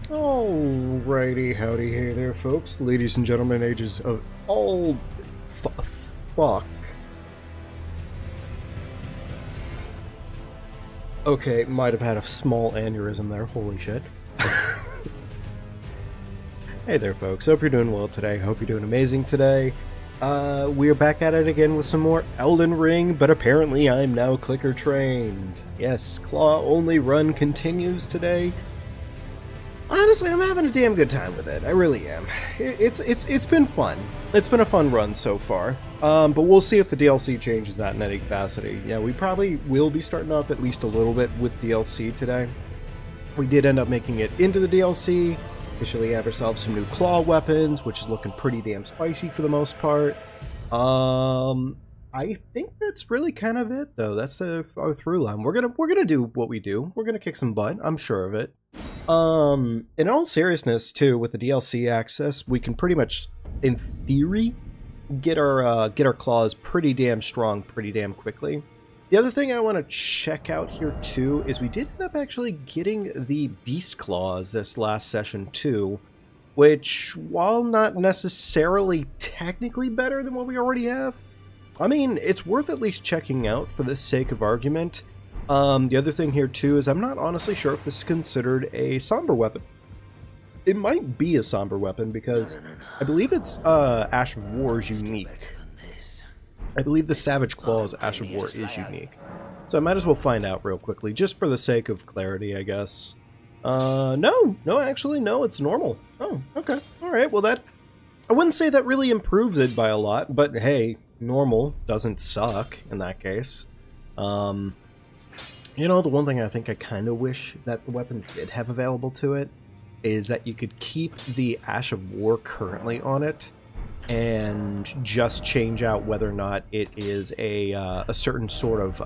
Alrighty, howdy, hey there, folks, ladies and gentlemen, ages of all fuck. Okay, might have had a small aneurysm there. Holy shit. Hey there, folks. Hope you're doing well today. Hope you're doing amazing today. We are back at it again with some more Elden Ring, but apparently I'm now clicker trained. Yes, claw only run continues today. Honestly, I'm having a damn good time with it. I really am. It's been fun. It's been a fun run so far. But we'll see if the DLC changes that in any capacity. Yeah, we probably will be starting off at least a little bit with DLC today. We did end up making it into the DLC. Officially have ourselves some new claw weapons, which is looking pretty damn spicy for the most part. I think that's really kind of it, though. That's our through line. We're gonna do what we do. We're gonna kick some butt. I'm sure of it. In all seriousness, too, with the DLC access, we can pretty much, in theory, get our claws pretty damn strong, pretty damn quickly. The other thing I want to check out here too is we did end up actually getting the beast claws this last session too, which, while not necessarily technically better than what we already have, I mean, it's worth at least checking out for the sake of argument. The other thing here too is I'm not honestly sure if this is considered a somber weapon. It might be a somber weapon because I believe it's Ash of War is unique. I believe the Savage Claw's Ash of War is unique. So I might as well find out real quickly, just for the sake of clarity, I guess. No, actually, no, it's normal. Oh, okay. Alright, well that... I wouldn't say that really improves it by a lot, but hey, normal doesn't suck in that case. You know, the one thing I think I kind of wish that the weapons did have available to it is that you could keep the Ash of War currently on it and just change out whether or not it is a certain sort of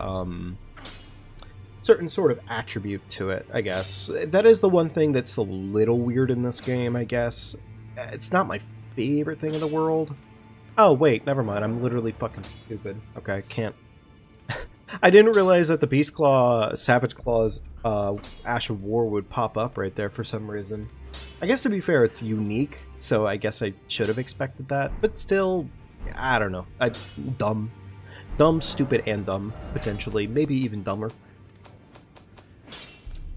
attribute to it, I guess. That is the one thing that's a little weird in this game, I guess. It's not my favorite thing in the world. Oh, wait, never mind. I'm literally fucking stupid. Okay, I can't. I didn't realize that the Beast Claw, Savage Claw's Ash of War would pop up right there for some reason. I guess to be fair, it's unique, so I guess I should have expected that, but still, I don't know. Dumb. Dumb, stupid, and dumb, potentially. Maybe even dumber.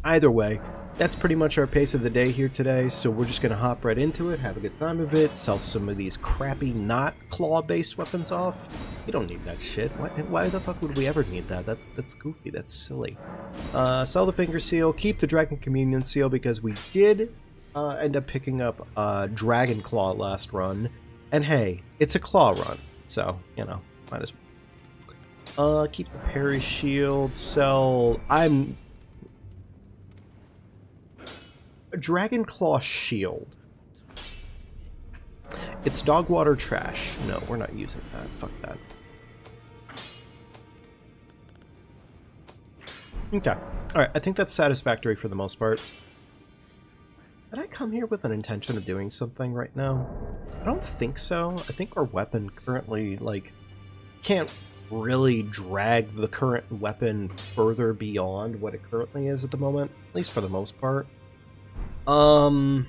Either way, that's pretty much our pace of the day here today, so we're just going to hop right into it, have a good time of it, sell some of these crappy, not claw-based weapons off. We don't need that shit. Why the fuck would we ever need that? That's goofy, that's silly. Sell the Finger Seal, keep the Dragon Communion Seal, because we did end up picking up Dragon Claw last run, and hey, it's a claw run, so, you know, might as well. Keep the Parry Shield, sell... Dragon Claw Shield. It's dog water trash. No, we're not using that. Fuck that. Okay. Alright, I think that's satisfactory for the most part. Did I come here with an intention of doing something right now? I don't think so. I think our weapon currently, like, can't really drag the current weapon further beyond what it currently is at the moment, at least for the most part. I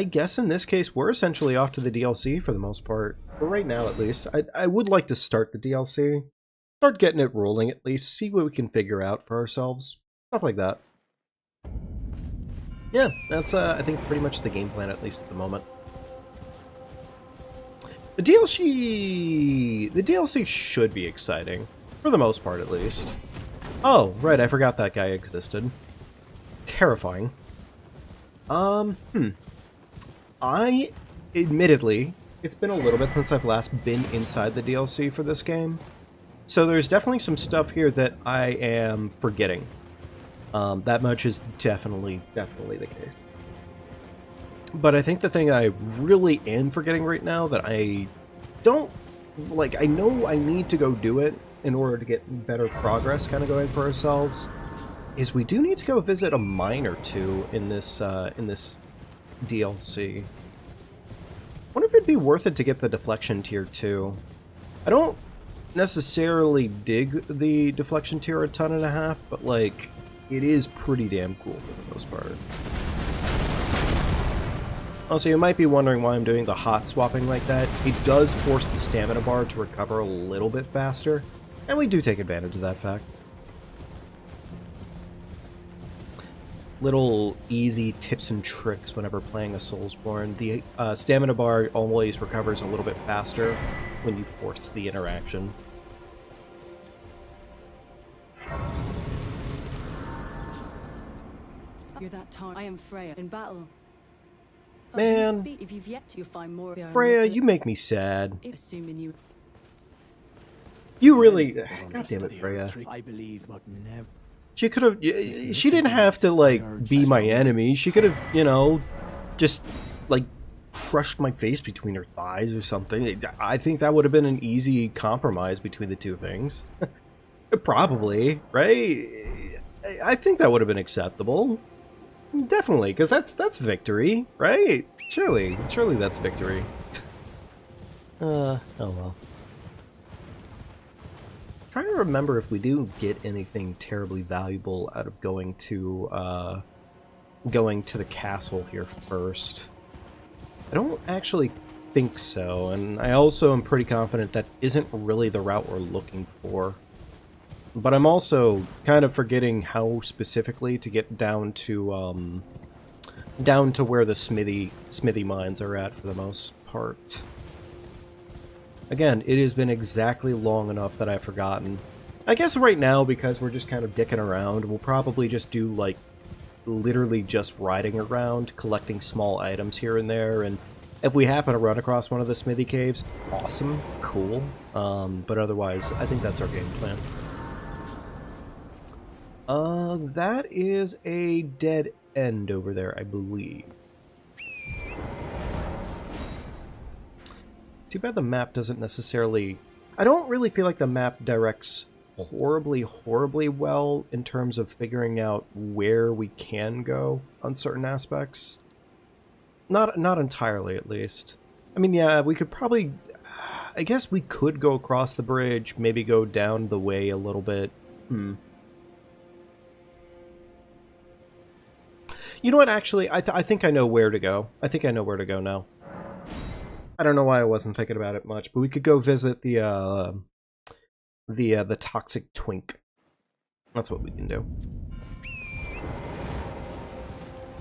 guess in this case, we're essentially off to the DLC for the most part. For right now, at least. I would like to start the DLC. Start getting it rolling, at least. See what we can figure out for ourselves. Stuff like that. Yeah, that's, I think, pretty much the game plan, at least at the moment. The DLC should be exciting. For the most part, at least. Oh, right, I forgot that guy existed. Terrifying. Admittedly, it's been a little bit since I've last been inside the DLC for this game. So there's definitely some stuff here that I am forgetting. That much is definitely the case. But I think the thing I really am forgetting right now that I don't, like, I know I need to go do it in order to get better progress kind of going for ourselves, is we do need to go visit a mine or two in this DLC. Wonder if it'd be worth it to get the deflection tier too. I don't necessarily dig the deflection tier a ton and a half, but like, it is pretty damn cool for the most part. Also, you might be wondering why I'm doing the hot swapping like that. It does force the stamina bar to recover a little bit faster, and we do take advantage of that fact. Little easy tips and tricks whenever playing a Soulsborne. The stamina bar always recovers a little bit faster when you force the interaction. You're that time. I am Freya in battle. Man, if you've yet to find more, Freya, you make me sad. Assuming you really, God damn it, Freya. I believe, but never. She could have. She didn't have to like be my enemy. She could have, you know, just like crushed my face between her thighs or something. I think that would have been an easy compromise between the two things. Probably, right? I think that would have been acceptable. Definitely, because that's victory, right? Surely that's victory. Oh well. Trying to remember if we do get anything terribly valuable out of going to the castle here first. I don't actually think so, and I also am pretty confident that isn't really the route we're looking for. But I'm also kind of forgetting how specifically to get down to where the smithy mines are at for the most part. Again, it has been exactly long enough that I've forgotten. I guess right now, because we're just kind of dicking around, we'll probably just do, like, literally just riding around, collecting small items here and there, and if we happen to run across one of the smithy caves, awesome, cool. But otherwise, I think that's our game plan. That is a dead end over there, I believe. Too bad the map doesn't necessarily... I don't really feel like the map directs horribly well in terms of figuring out where we can go on certain aspects. Not entirely, at least. I mean, yeah, we could probably... I guess we could go across the bridge, maybe go down the way a little bit. You know what, actually, I think I know where to go. I think I know where to go now. I don't know why I wasn't thinking about it much, but we could go visit the toxic twink. That's what we can do.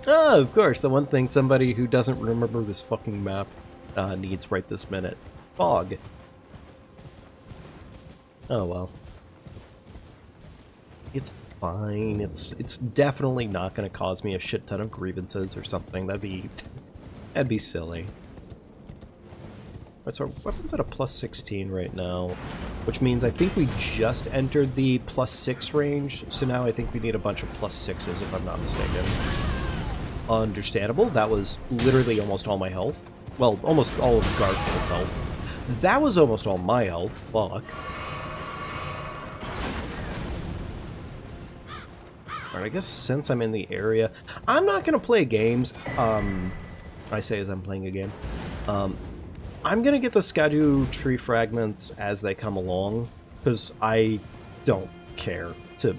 Oh, of course, the one thing somebody who doesn't remember this fucking map needs right this minute. Fog. Oh well. It's fine. It's definitely not going to cause me a shit ton of grievances or something. That'd be silly. So our weapon's at a plus 16 right now, which means I think we just entered the plus 6 range, so now I think we need a bunch of plus 6s, if I'm not mistaken. Understandable. That was literally almost all my health. Well, almost all of Garfield's health. That was almost all my health. Fuck. Alright, I guess since I'm in the area, I'm not going to play games. I say as I'm playing a game. I'm gonna get the Skadu tree fragments as they come along, because I don't care to...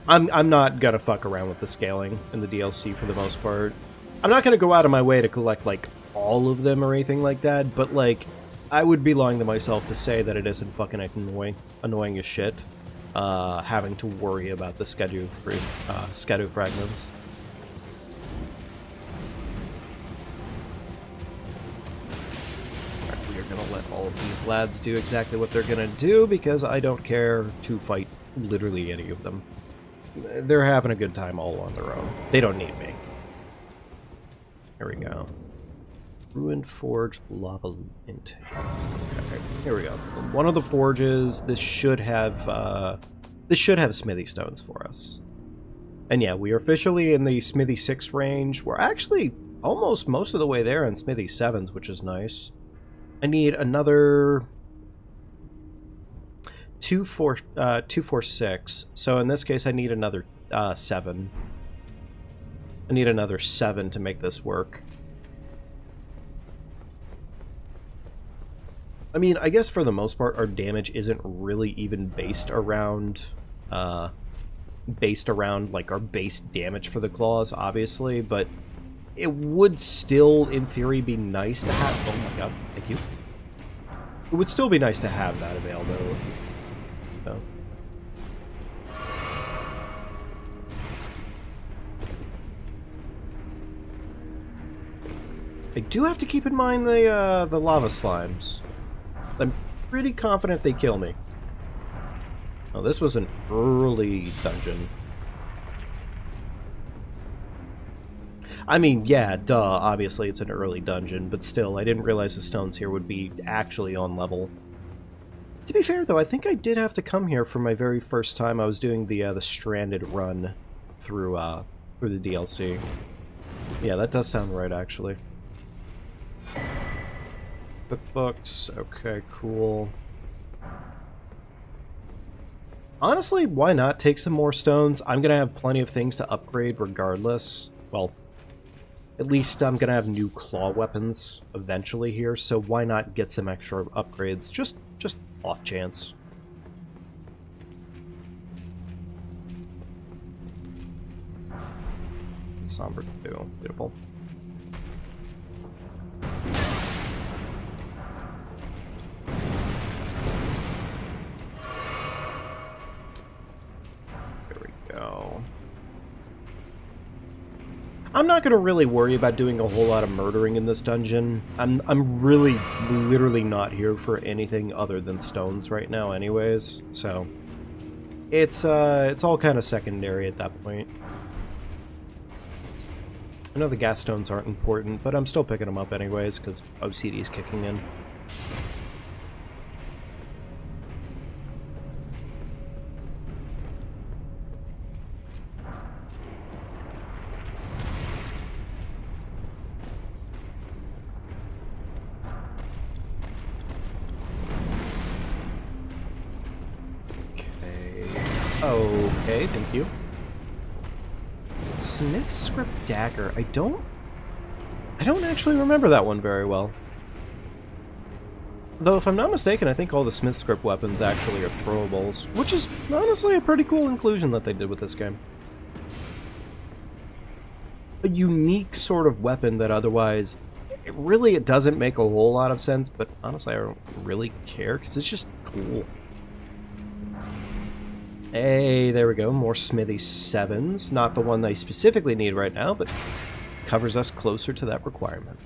I'm not gonna fuck around with the scaling in the DLC for the most part. I'm not gonna go out of my way to collect, like, all of them or anything like that, but, like, I would be lying to myself to say that it isn't fucking annoying as shit, having to worry about the Skadu fragments. Gonna let all of these lads do exactly what they're gonna do, because I don't care to fight literally any of them. They're having a good time all on their own. They don't need me. Here we go. Ruined Forge Lava Intake. Okay, here we go. One of the forges, this should have smithy stones for us. And yeah, we are officially in the Smithy 6 range. We're actually almost most of the way there in Smithy 7s, which is nice. I need another 2, 4, 6. So in this case, I need another 7. I need another 7 to make this work. I mean, I guess for the most part, our damage isn't really even based around like our base damage for the claws, obviously, but it would still, in theory, be nice to have... Oh my god, thank you. It would still be nice to have that available. So. I do have to keep in mind the lava slimes. I'm pretty confident they kill me. Oh, this was an early dungeon. I mean, yeah, duh, obviously it's an early dungeon, but still, I didn't realize the stones here would be actually on level. To be fair, though, I think I did have to come here for my very first time I was doing the Stranded run through the DLC. Yeah, that does sound right, actually. Cookbooks, okay, cool. Honestly, why not take some more stones? I'm gonna have plenty of things to upgrade regardless. Well, at least I'm gonna have new claw weapons eventually here, so why not get some extra upgrades? Just off chance. Somber 2, beautiful. There we go. I'm not gonna really worry about doing a whole lot of murdering in this dungeon. I'm really, literally not here for anything other than stones right now anyways, so... It's all kind of secondary at that point. I know the gas stones aren't important, but I'm still picking them up anyways, because OCD is kicking in. Okay, thank you. Smith's Script Dagger. I don't actually remember that one very well. Though, if I'm not mistaken, I think all the Smith Script weapons actually are throwables, which is honestly a pretty cool inclusion that they did with this game. A unique sort of weapon that otherwise, it doesn't make a whole lot of sense, but honestly I don't really care, because it's just cool. Hey, there we go, more Smithy 7s. Not the one they specifically need right now, but covers us closer to that requirement.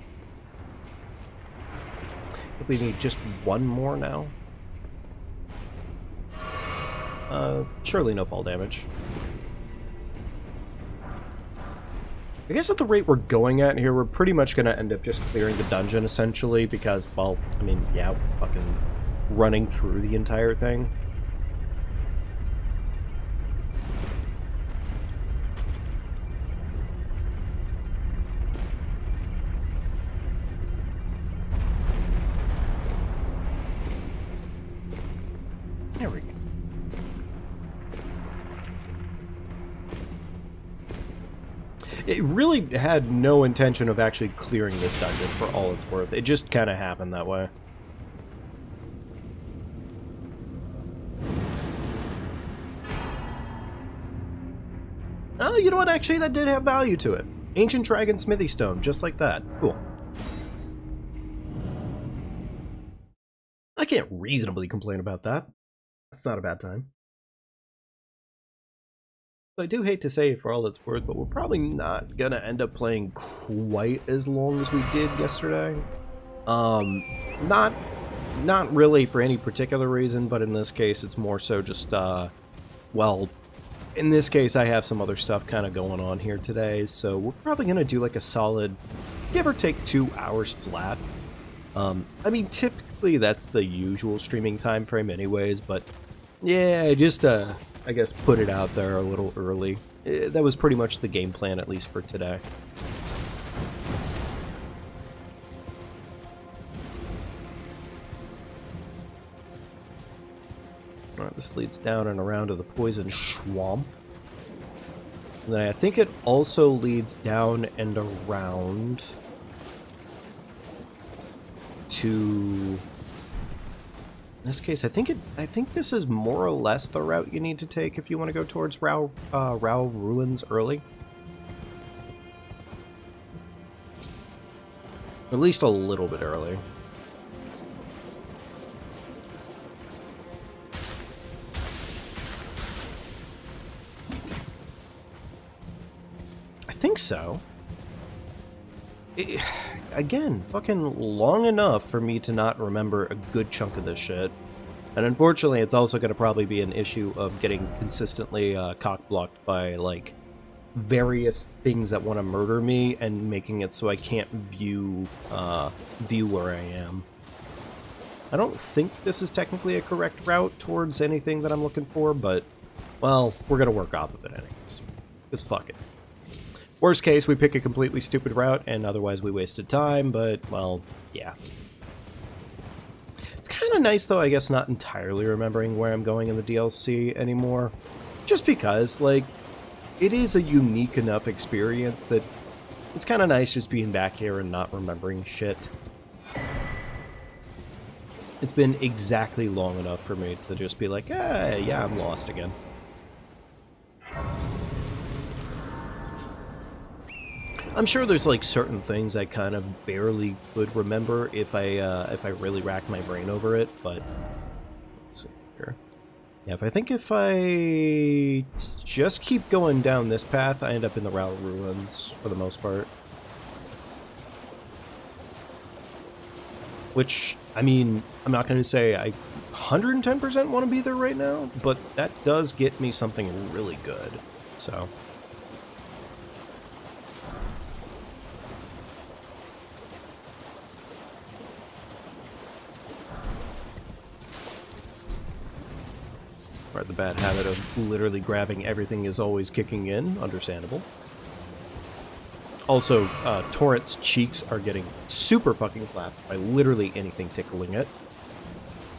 I think we need just one more now. Surely no fall damage. I guess at the rate we're going at here, we're pretty much going to end up just clearing the dungeon, essentially, because, well, I mean, yeah, we're fucking running through the entire thing. There we go. It really had no intention of actually clearing this dungeon for all it's worth. It just kind of happened that way. Oh, you know what? Actually, that did have value to it. Ancient Dragon Smithy Stone, just like that. Cool. I can't reasonably complain about that. That's not a bad time. I do hate to say it for all it's worth, but we're probably not gonna end up playing quite as long as we did yesterday. Not really for any particular reason, but in this case it's more so just, well, in this case I have some other stuff kind of going on here today, so we're probably gonna do like a solid, give or take 2 hours flat. I mean, typically that's the usual streaming time frame anyways, but yeah, just, I guess put it out there a little early. That was pretty much the game plan, at least for today. Alright, this leads down and around to the poison swamp. And then I think it also leads down and around to... In this case, I think this is more or less the route you need to take if you want to go towards Rao Ruins early. At least a little bit early. I think so. Again, fucking long enough for me to not remember a good chunk of this shit. And unfortunately, it's also going to probably be an issue of getting consistently cock-blocked by, like, various things that want to murder me and making it so I can't view where I am. I don't think this is technically a correct route towards anything that I'm looking for, but, well, we're going to work off of it anyways. Because fuck it. Worst case, we pick a completely stupid route, and otherwise we wasted time, but, well, yeah. It's kind of nice, though, I guess, not entirely remembering where I'm going in the DLC anymore. Just because, like, it is a unique enough experience that it's kind of nice just being back here and not remembering shit. It's been exactly long enough for me to just be like, yeah, I'm lost again. I'm sure there's like certain things I kind of barely could remember if I really racked my brain over it, but let's see here. Yeah, if I just keep going down this path, I end up in the Rao Ruins for the most part. Which, I mean, I'm not going to say I 110% want to be there right now, but that does get me something really good, so... Right, the bad habit of literally grabbing everything is always kicking in. Understandable. Also, Torrent's cheeks are getting super fucking flapped by literally anything tickling it.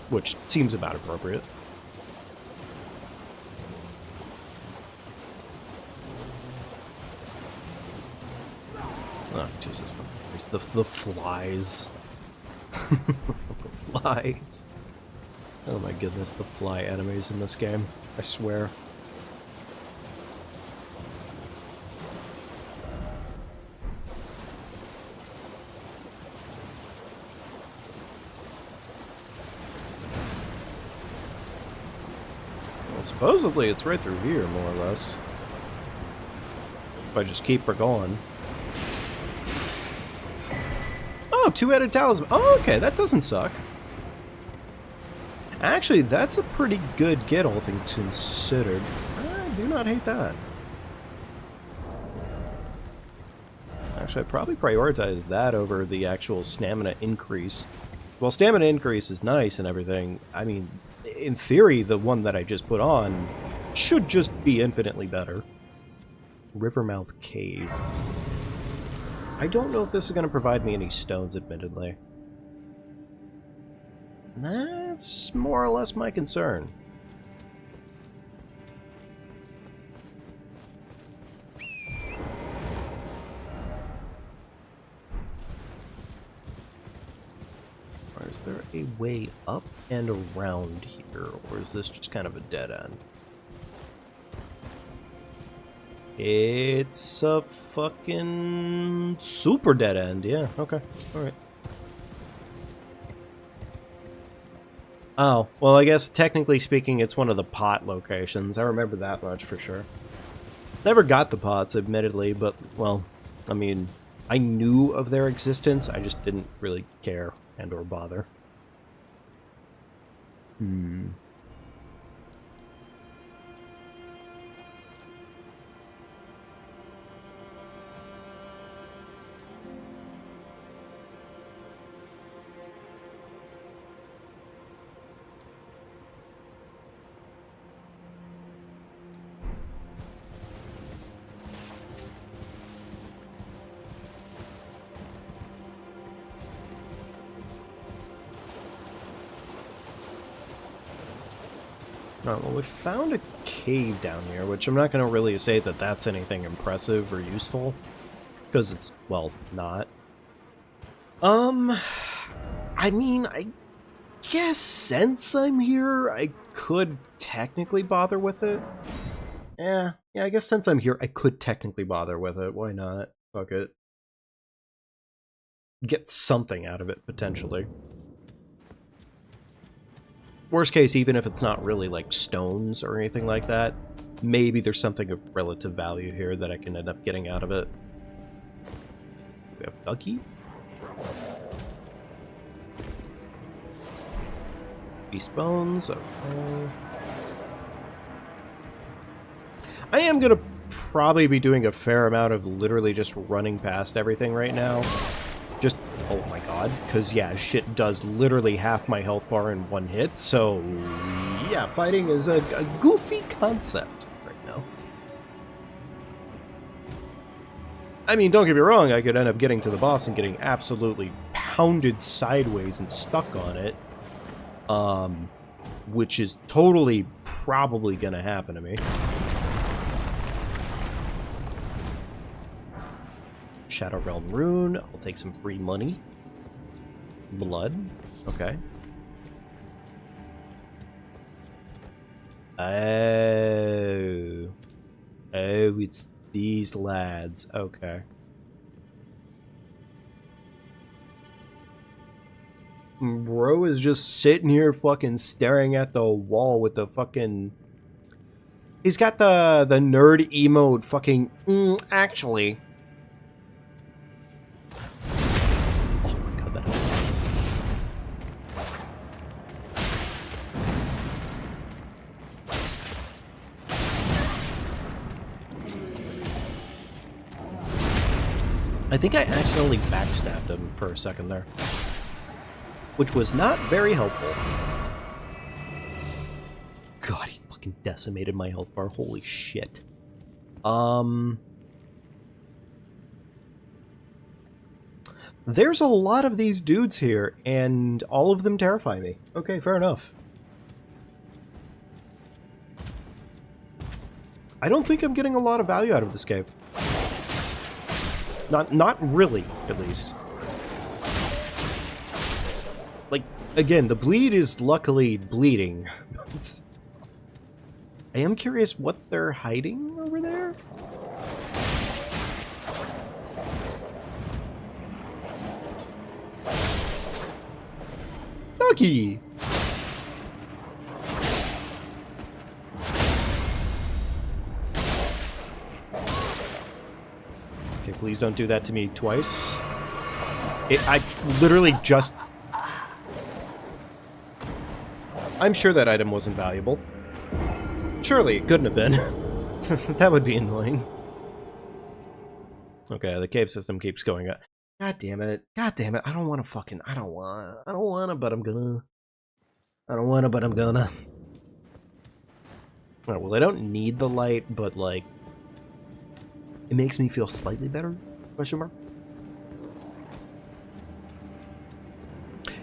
Which seems about appropriate. Oh, Jesus Christ. The flies. The flies. Oh my goodness, the fly enemies in this game. I swear. Well, supposedly it's right through here, more or less. If I just keep her going. Oh, two-headed talisman. Oh, okay, that doesn't suck. Actually, that's a pretty good get, all things considered. I do not hate that. Actually, I'd probably prioritize that over the actual stamina increase. Well, stamina increase is nice and everything. I mean, in theory, the one that I just put on should just be infinitely better. Rivermouth Cave. I don't know if this is going to provide me any stones, admittedly. That's more or less my concern. Or is there a way up and around here, or is this just kind of a dead end? It's a fucking super dead end, yeah, okay, alright. Oh, well, I guess technically speaking, it's one of the pot locations. I remember that much for sure. Never got the pots, admittedly, but, well, I mean, I knew of their existence, I just didn't really care and or bother. Alright, well, we found a cave down here, which I'm not going to really say that that's anything impressive or useful, because it's, well, not. I mean, I guess since I'm here, I could technically bother with it. Yeah, I guess since I'm here, I could technically bother with it. Why not? Fuck it. get something out of it, potentially. Worst case, even if it's not really like stones or anything like that, maybe there's something of relative value here that I can end up getting out of it. We have Ducky. Beast Bones, okay. I am gonna probably be doing a fair amount of literally just running past everything right now. Just, oh my god, because yeah, shit does literally half my health bar in one hit, so yeah, fighting is a goofy concept right now. I mean, don't get me wrong, I could end up getting to the boss and getting absolutely pounded sideways and stuck on it. Which is totally probably gonna happen to me. Shadow Realm Rune, I'll take some free money. Blood, okay. Oh, it's these lads, okay. Bro is just sitting here fucking staring at the wall with the fucking... He's got the nerd emote fucking... actually. Oh my god, that hurt. I think I accidentally backstabbed him for a second there. Which was not very helpful. God, he fucking decimated my health bar. Holy shit. There's a lot of these dudes here, and all of them terrify me. Okay, fair enough. I don't think I'm getting a lot of value out of this cave. Not really, at least. Like, again, the bleed is luckily bleeding. I am curious what they're hiding over there. Ducky! Okay, please don't do that to me twice. I literally just... I'm sure that item wasn't valuable. Surely it couldn't have been. That would be annoying. Okay, the cave system keeps going up. God damn it. God damn it. I don't want to fucking... I don't want to, but I'm gonna. I don't want to, but I'm gonna. Alright, well, I don't need the light, but, like... It makes me feel slightly better? Question mark?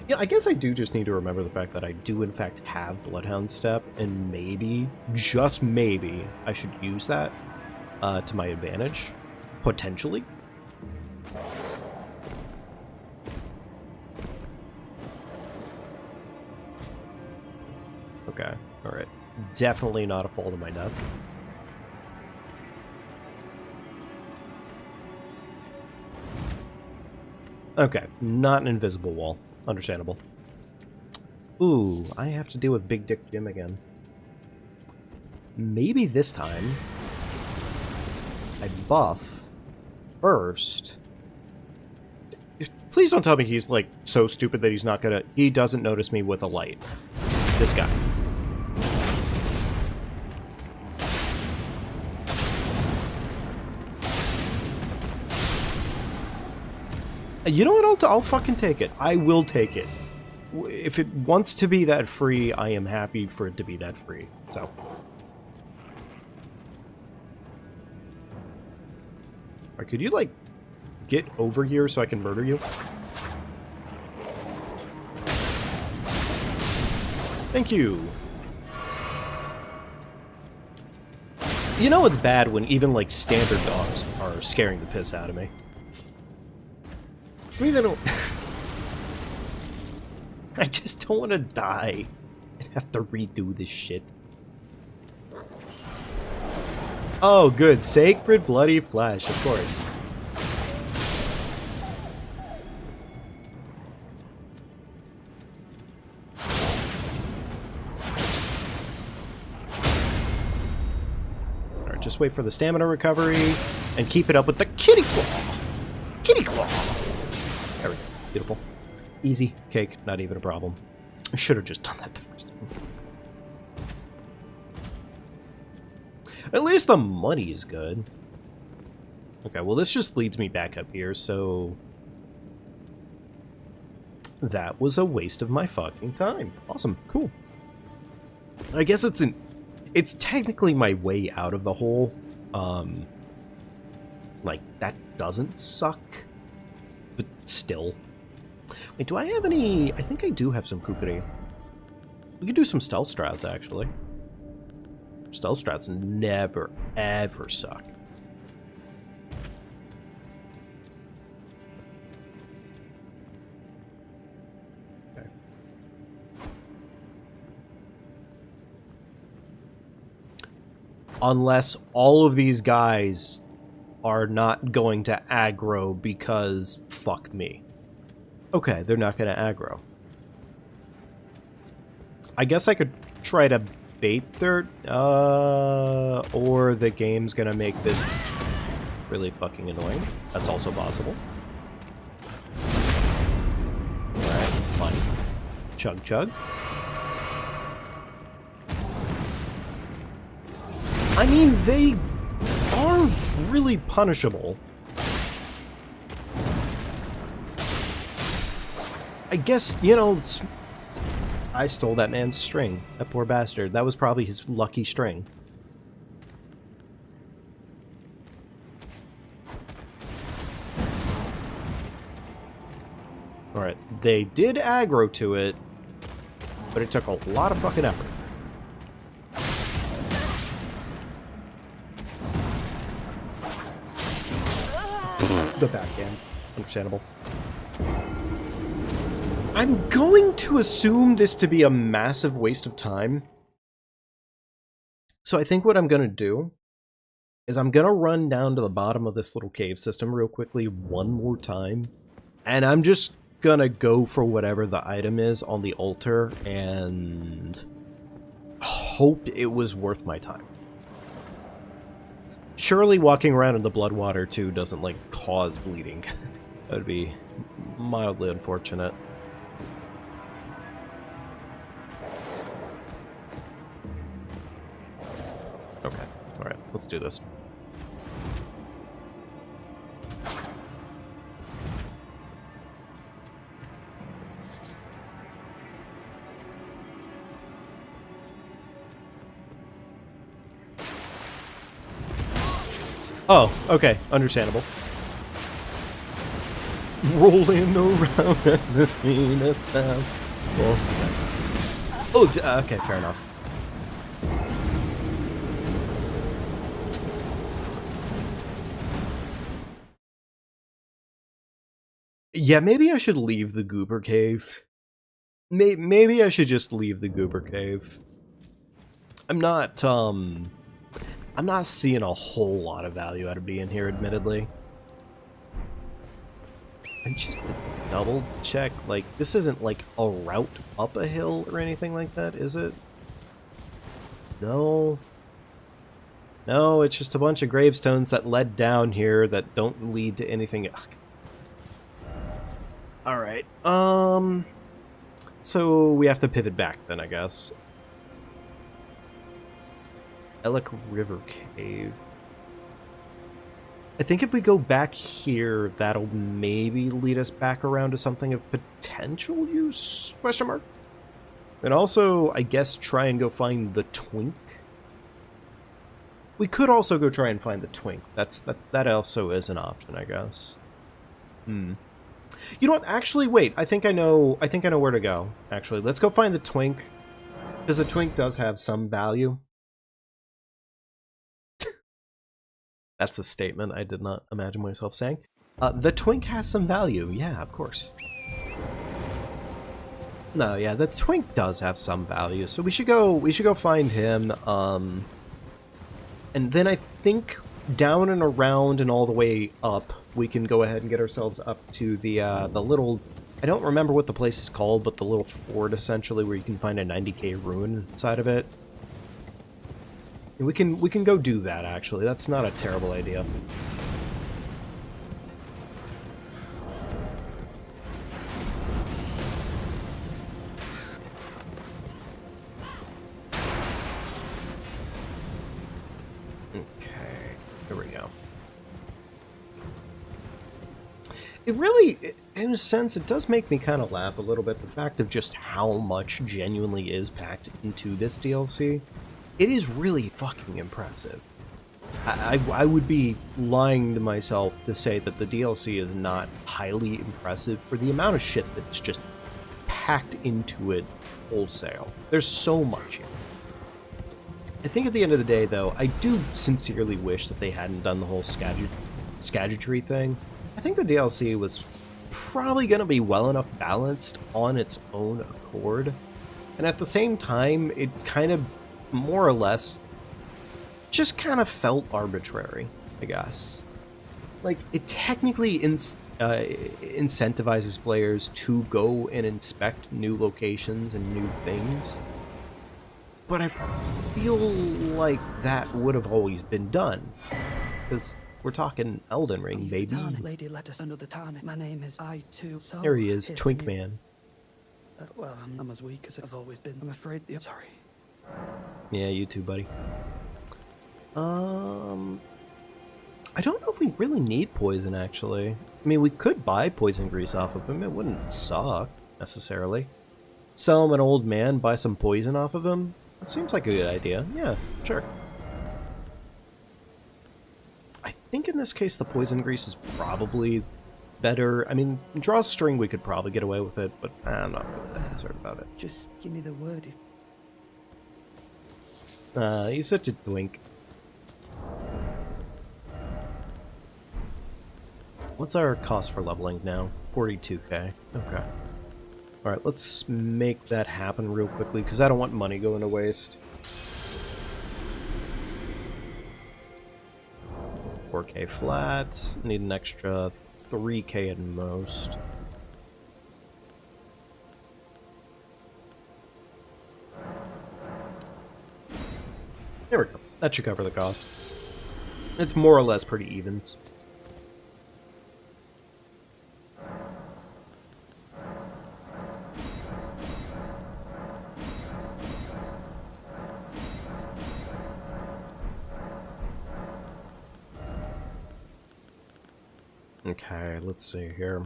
Yeah, I guess I do just need to remember the fact that I do in fact have Bloodhound Step, and maybe, just maybe, I should use that to my advantage. Potentially. Okay, alright. Definitely not a fall to my death. Okay, not an invisible wall. Understandable. Ooh, I have to deal with Big Dick Jim again. Maybe this time I buff first. Please don't tell me he's, like, so stupid that he's not gonna... He doesn't notice me with a light. This guy. You know what? I'll fucking take it. I will take it. If it wants to be that free, I am happy for it to be that free. So. Or could you, like, get over here so I can murder you? Thank you. You know it's bad when even, like, standard dogs are scaring the piss out of me. I mean, I don't... I just don't want to die and have to redo this shit. Oh, good. Sacred Bloody Flesh, of course. Alright, just wait for the stamina recovery and keep it up with the kitty claw. Kitty claw. There we go. Beautiful. Easy cake, not even a problem. I should have just done that the first time. At least the money is good. Okay, well this just leads me back up here, so... That was a waste of my fucking time. Awesome, cool. I guess it's technically my way out of the hole. Like, that doesn't suck. But still. Wait, do I have any... I think I do have some kukuri. We could do some stealth strats, actually. Stealth strats never, ever suck. Okay. Unless all of these guys are not going to aggro because fuck me. Okay, they're not going to aggro. I guess I could try to bait their... or the game's going to make this really fucking annoying. That's also possible. Alright, money. Chug chug. I mean, they are really punishable. I guess, you know, I stole that man's string. That poor bastard. That was probably his lucky string. Alright, they did aggro to it, but it took a lot of fucking effort. The backhand. Understandable. I'm going to assume this to be a massive waste of time. So I think what I'm going to do is I'm going to run down to the bottom of this little cave system real quickly one more time. And I'm just going to go for whatever the item is on the altar and hope it was worth my time. Surely walking around in the blood water too doesn't, like, cause bleeding. That would be mildly unfortunate. Okay, alright, let's do this. Oh, okay, understandable. Rolling around in a town. Oh, okay, fair enough. Yeah, maybe I should leave the Goober Cave. Maybe I should just leave the Goober Cave. I'm not seeing a whole lot of value out of being here, admittedly. And just to double check, like, this isn't like a route up a hill or anything like that, is it? No. No, it's just a bunch of gravestones that led down here that don't lead to anything. Alright, so we have to pivot back then, I guess. Elk River Cave. I think if we go back here, that'll maybe lead us back around to something of potential use? Question mark. And also, I guess, try and go find the Twink. We could also go try and find the Twink. That also is an option, I guess. You know what? Actually, wait. I think I know where to go. Actually, let's go find the Twink, because the Twink does have some value. That's a statement I did not imagine myself saying. The Twink has some value. Yeah, of course. No, yeah, the Twink does have some value. So we should go find him. And then I think down and around and all the way up, we can go ahead and get ourselves up to the little... I don't remember what the place is called, but the little fort, essentially, where you can find a 90k ruin inside of it. We can go do that, actually. That's not a terrible idea. Okay, here we go. It really, in a sense, it does make me kind of laugh a little bit, the fact of just how much genuinely is packed into this DLC. It is really fucking impressive. I would be lying to myself to say that the DLC is not highly impressive for the amount of shit that's just packed into it wholesale. There's so much here. I think at the end of the day, though, I do sincerely wish that they hadn't done the whole Skadgetry thing. I think the DLC was probably going to be well enough balanced on its own accord. And at the same time, it kind of, more or less, just kind of felt arbitrary, I guess. Like, it technically incentivizes players to go and inspect new locations and new things. But I feel like that would have always been done. Because we're talking Elden Ring, baby. Lady, let us under the tarn. My name is I too. So There he is, Twink Man. Well, I'm as weak as I've always been. I'm afraid. Sorry. Yeah, you too, buddy. I don't know if we really need poison, actually. I mean, we could buy poison grease off of him. It wouldn't suck, necessarily. Sell him an old man, buy some poison off of him. That seems like a good idea. Yeah, sure. I think in this case the poison grease is probably better. I mean, drawstring we could probably get away with it, but I'm not really that concerned about it. Just give me the word. He's such a twink. What's our cost for leveling now? 42k. Okay. Alright, let's make that happen real quickly, because I don't want money going to waste. 4k flat. Need an extra 3k at most. There we go. That should cover the cost. It's more or less pretty evens. Okay, let's see here.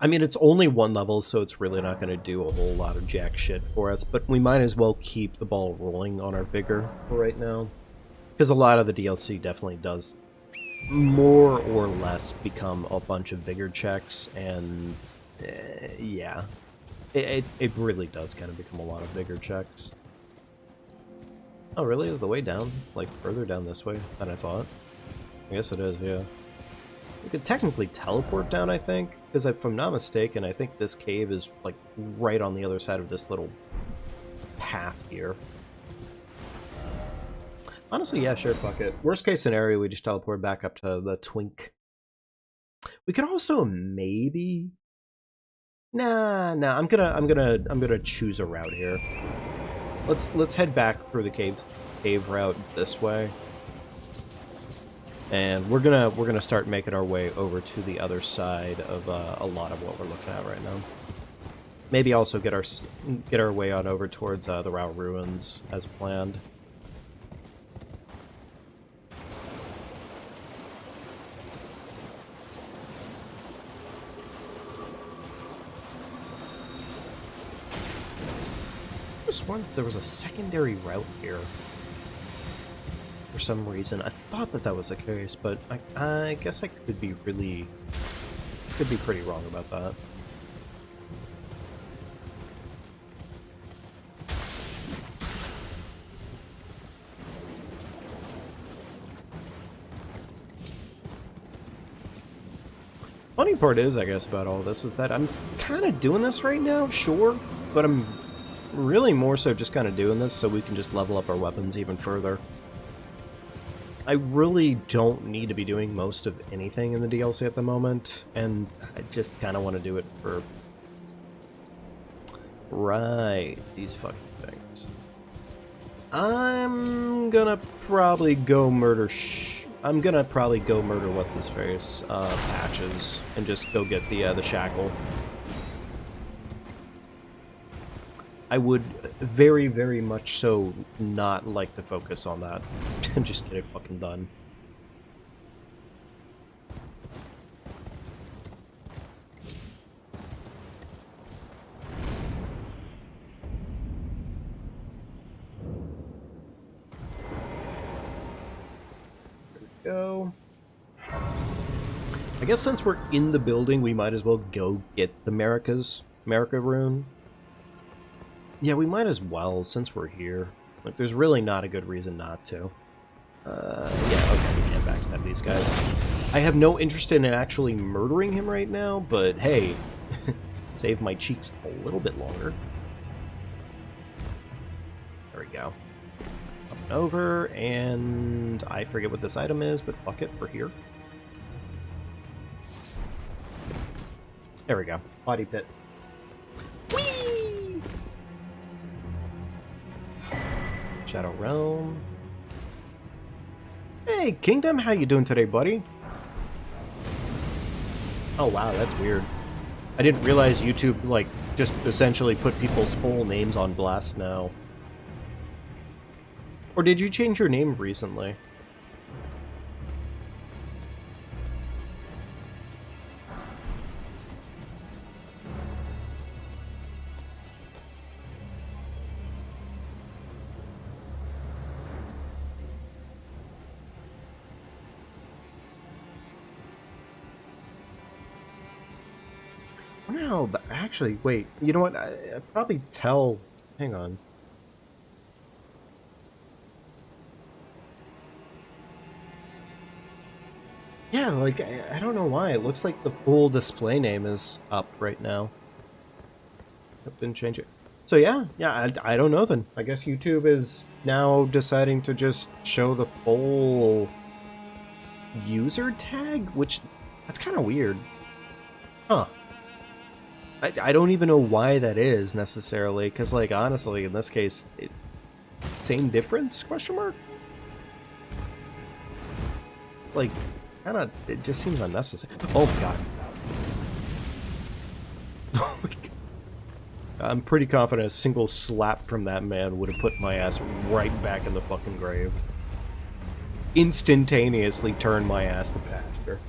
I mean, it's only one level, so it's really not going to do a whole lot of jack shit for us, but we might as well keep the ball rolling on our vigor for right now. Because a lot of the DLC definitely does more or less become a bunch of vigor checks, and yeah. It really does kind of become a lot of vigor checks. Oh, really? Is the way down, like, further down this way than I thought? I guess it is, yeah. We could technically teleport down, I think, because if I'm not mistaken, I think this cave is, like, right on the other side of this little path here. Honestly, yeah, sure, fuck it. Worst case scenario, we just teleport back up to the Twink. We could also maybe... Nah, I'm gonna choose a route here. Let's head back through the cave route this way. And we're gonna start making our way over to the other side of a lot of what we're looking at right now. Maybe also get our way on over towards the Rao Ruins as planned. I just wondered if there was a secondary route here. For some reason, I thought that was the case, but I guess I could be pretty wrong about that. Funny part is, I guess, about all this is that I'm kind of doing this right now, sure, but I'm really more so just kind of doing this so we can just level up our weapons even further. I really don't need to be doing most of anything in the DLC at the moment, and I just kind of want to do it for... Right, these fucking things. I'm gonna probably go murder I'm gonna probably go murder what's his face, Patches, and just go get the shackle. I would very, very much so not like to focus on that and just get it fucking done. Go. I guess since we're in the building, we might as well go get the America rune. Yeah, we might as well, since we're here. Like, there's really not a good reason not to. Yeah, okay, we can't backstab these guys. I have no interest in actually murdering him right now, but hey, save my cheeks a little bit longer. There we go. Up and over, and I forget what this item is, but fuck it, we're here. There we go. Body pit. Whee! Shadow Realm. Hey, Kingdom, how you doing today, buddy? Oh, wow, that's weird. I didn't realize YouTube, like, just essentially put people's full names on blast now. Or did you change your name recently? No, actually, wait. You know what? I'd probably tell... Hang on. Yeah, like, I don't know why. It looks like the full display name is up right now. I didn't change it. So yeah, I don't know then. I guess YouTube is now deciding to just show the full user tag, which, that's kind of weird. Huh. I don't even know why that is, necessarily, because, like, honestly, in this case, same difference, question mark? Like, kinda, it just seems unnecessary. Oh my god. Oh my god. I'm pretty confident a single slap from that man would have put my ass right back in the fucking grave. Instantaneously turned my ass to pasture.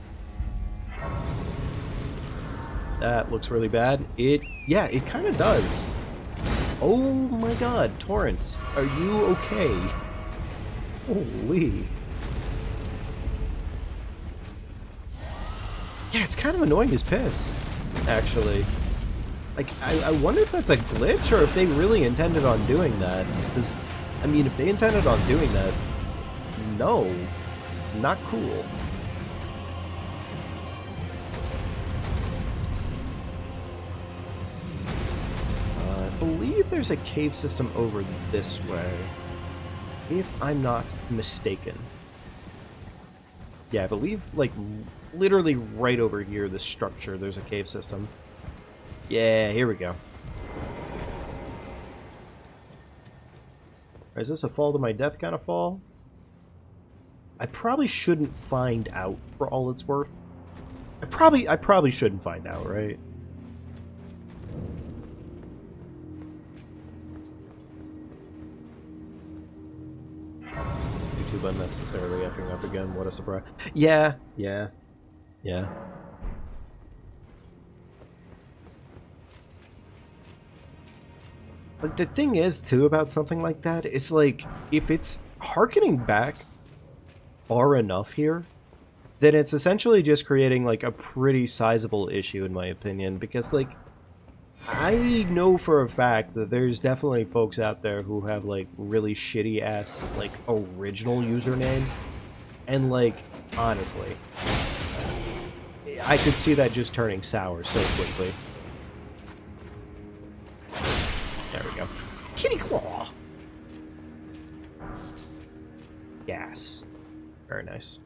That looks really bad. Yeah, it kind of does. Oh my god, Torrent, are you okay? Holy. Yeah, it's kind of annoying as piss, actually. Like, I wonder if that's a glitch or if they really intended on doing that. Because, I mean, if they intended on doing that, no, not cool. I believe there's a cave system over this way, if I'm not mistaken. Yeah, I believe, like, literally right over here, this structure, there's a cave system. Yeah, here we go. Is this a fall to my death kind of fall? I probably shouldn't find out, for all it's worth. I probably shouldn't find out, right? YouTube unnecessarily effing up again, what a surprise. Yeah. But the thing is, too, about something like that, is like, if it's harkening back far enough here, then it's essentially just creating, like, a pretty sizable issue, in my opinion, because, like, I know for a fact that there's definitely folks out there who have, like, really shitty-ass, like, original usernames, and, like, honestly, I could see that just turning sour so quickly. There we go. Kitty Claw! Gas. Very nice.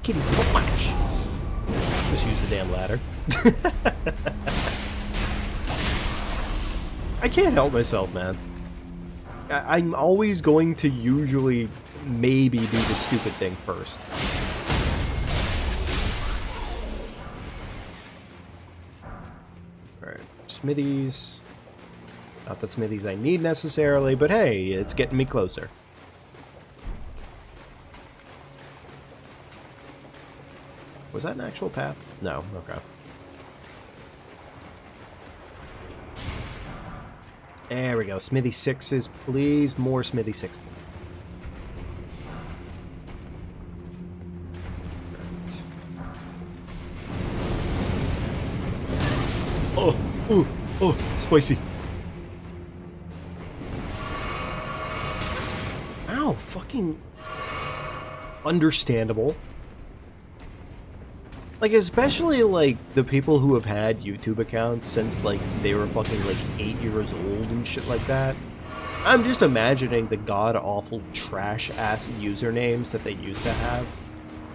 Kitty Claw! Just use the damn ladder. I can't help myself, man. I'm always going to usually maybe do the stupid thing first. Alright, smithies. Not the smithies I need necessarily, but hey, it's getting me closer. Was that an actual path? No, okay. There we go. Smithy 6s, please. More Smithy 6s. Right. Oh, ooh, oh, spicy. Ow, fucking understandable. Like, especially, like, the people who have had YouTube accounts since, like, they were fucking, like, 8 years old and shit like that. I'm just imagining the god-awful, trash-ass usernames that they used to have.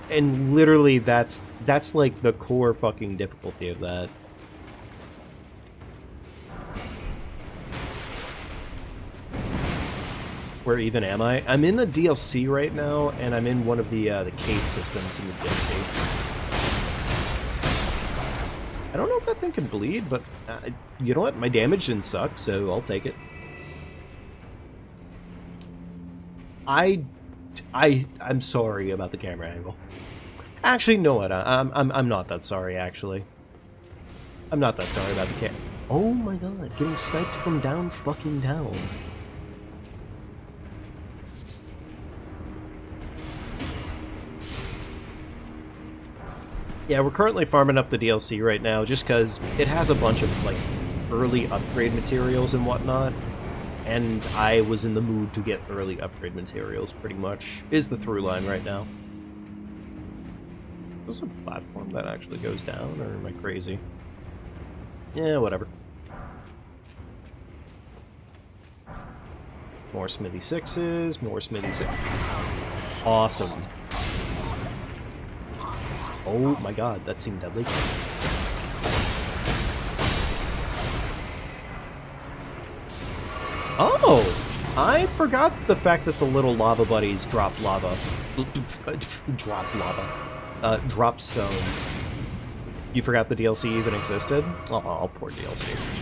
And literally, that's like, the core fucking difficulty of that. Where even am I? I'm in the DLC right now, and I'm in one of the cave systems in the DLC. I don't know if that thing can bleed, but you know what? My damage didn't suck, so I'll take it. I'm sorry about the camera angle. Actually, no, what? I'm not that sorry. Actually, I'm not that sorry about the camera. Oh my god, getting sniped from down fucking down. Yeah, we're currently farming up the DLC right now, just because it has a bunch of, like, early upgrade materials and whatnot, and I was in the mood to get early upgrade materials, pretty much, is the through line right now. Is this a platform that actually goes down, or am I crazy? Yeah, whatever. More Smithy 6s, more Smithy 6s. Awesome. Oh my god, that seemed deadly. Oh! I forgot the fact that the little lava buddies drop lava. Drop stones. You forgot the DLC even existed? Oh, poor DLC.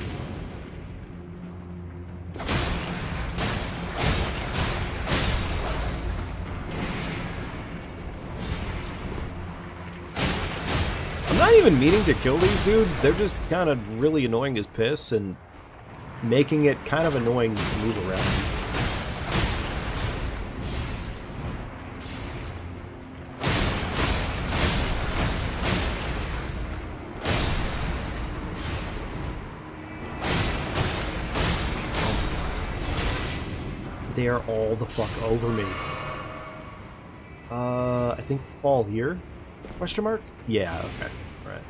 I'm not even meaning to kill these dudes, they're just kind of really annoying as piss and making it kind of annoying to move around. They are all the fuck over me. I think fall here? Question mark? Yeah, okay. Right.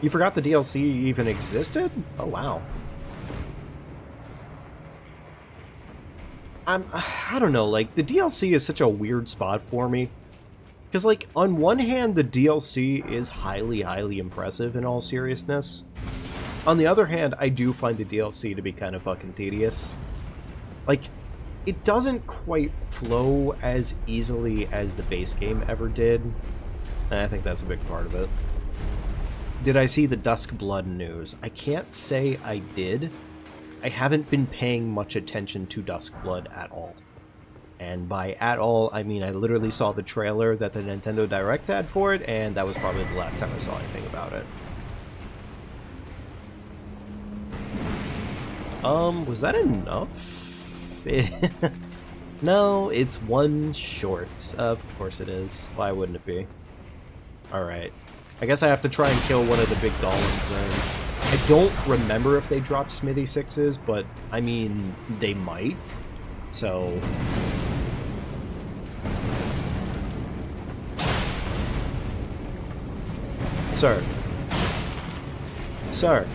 You forgot the DLC even existed? Oh, wow. I don't know, like, the DLC is such a weird spot for me. Because, like, on one hand, the DLC is highly, highly impressive in all seriousness. On the other hand, I do find the DLC to be kind of fucking tedious. Like, it doesn't quite flow as easily as the base game ever did. And I think that's a big part of it. Did I see the Duskblood news? I can't say I did. I haven't been paying much attention to Duskblood at all. And by at all, I mean I literally saw the trailer that the Nintendo Direct had for it, and that was probably the last time I saw anything about it. Was that enough? No, it's one short. Of course it is. Why wouldn't it be? Alright. I guess I have to try and kill one of the big golems then. I don't remember if they dropped Smithy 6s, but, I mean, they might. So... Sir. Sir.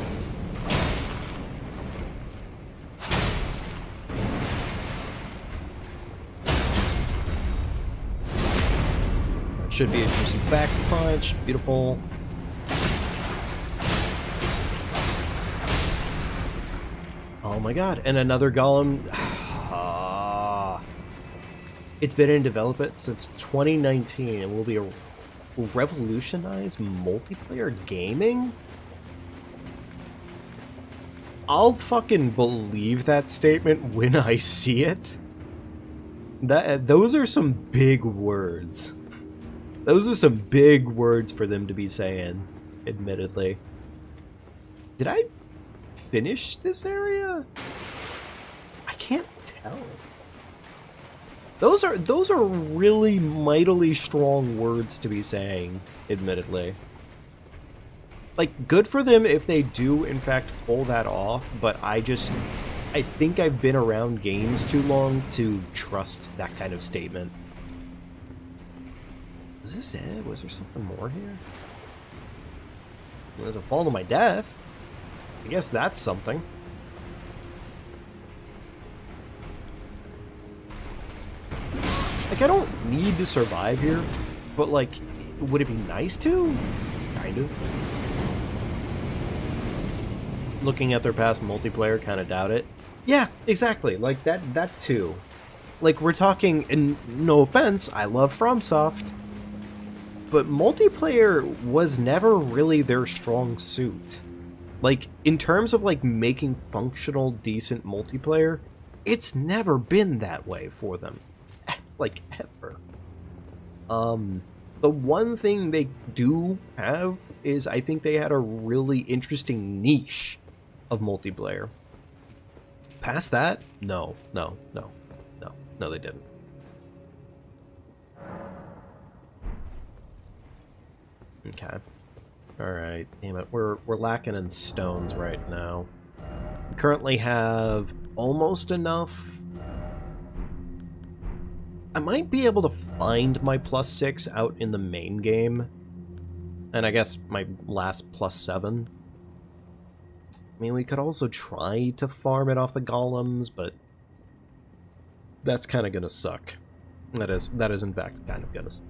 Should be a juicy back punch. Beautiful. Oh my god, and another golem. Ah. It's been in development since 2019 and will revolutionize multiplayer gaming? I'll fucking believe that statement when I see it. Those are some big words. Those are some big words for them to be saying, admittedly. Did I finish this area? I can't tell. Those are really mightily strong words to be saying, admittedly. Like, good for them if they do, in fact, pull that off, but I think I've been around games too long to trust that kind of statement. Was this it? Was there something more here? There's a fall to my death. I guess that's something. Like, I don't need to survive here, but, like, would it be nice to? Kind of. Looking at their past multiplayer, kind of doubt it. Yeah, exactly. Like, that too. Like, we're talking, and no offense, I love FromSoft, but multiplayer was never really their strong suit. Like, in terms of, like, making functional, decent multiplayer, it's never been that way for them. Like, ever. The one thing they do have is I think they had a really interesting niche of multiplayer. Past that, no, they didn't. Okay. Alright, damn it. We're lacking in stones right now. We currently have almost enough. I might be able to find my +6 out in the main game. And I guess my last +7. I mean, we could also try to farm it off the golems, but that's kind of gonna suck. That is in fact kind of gonna suck.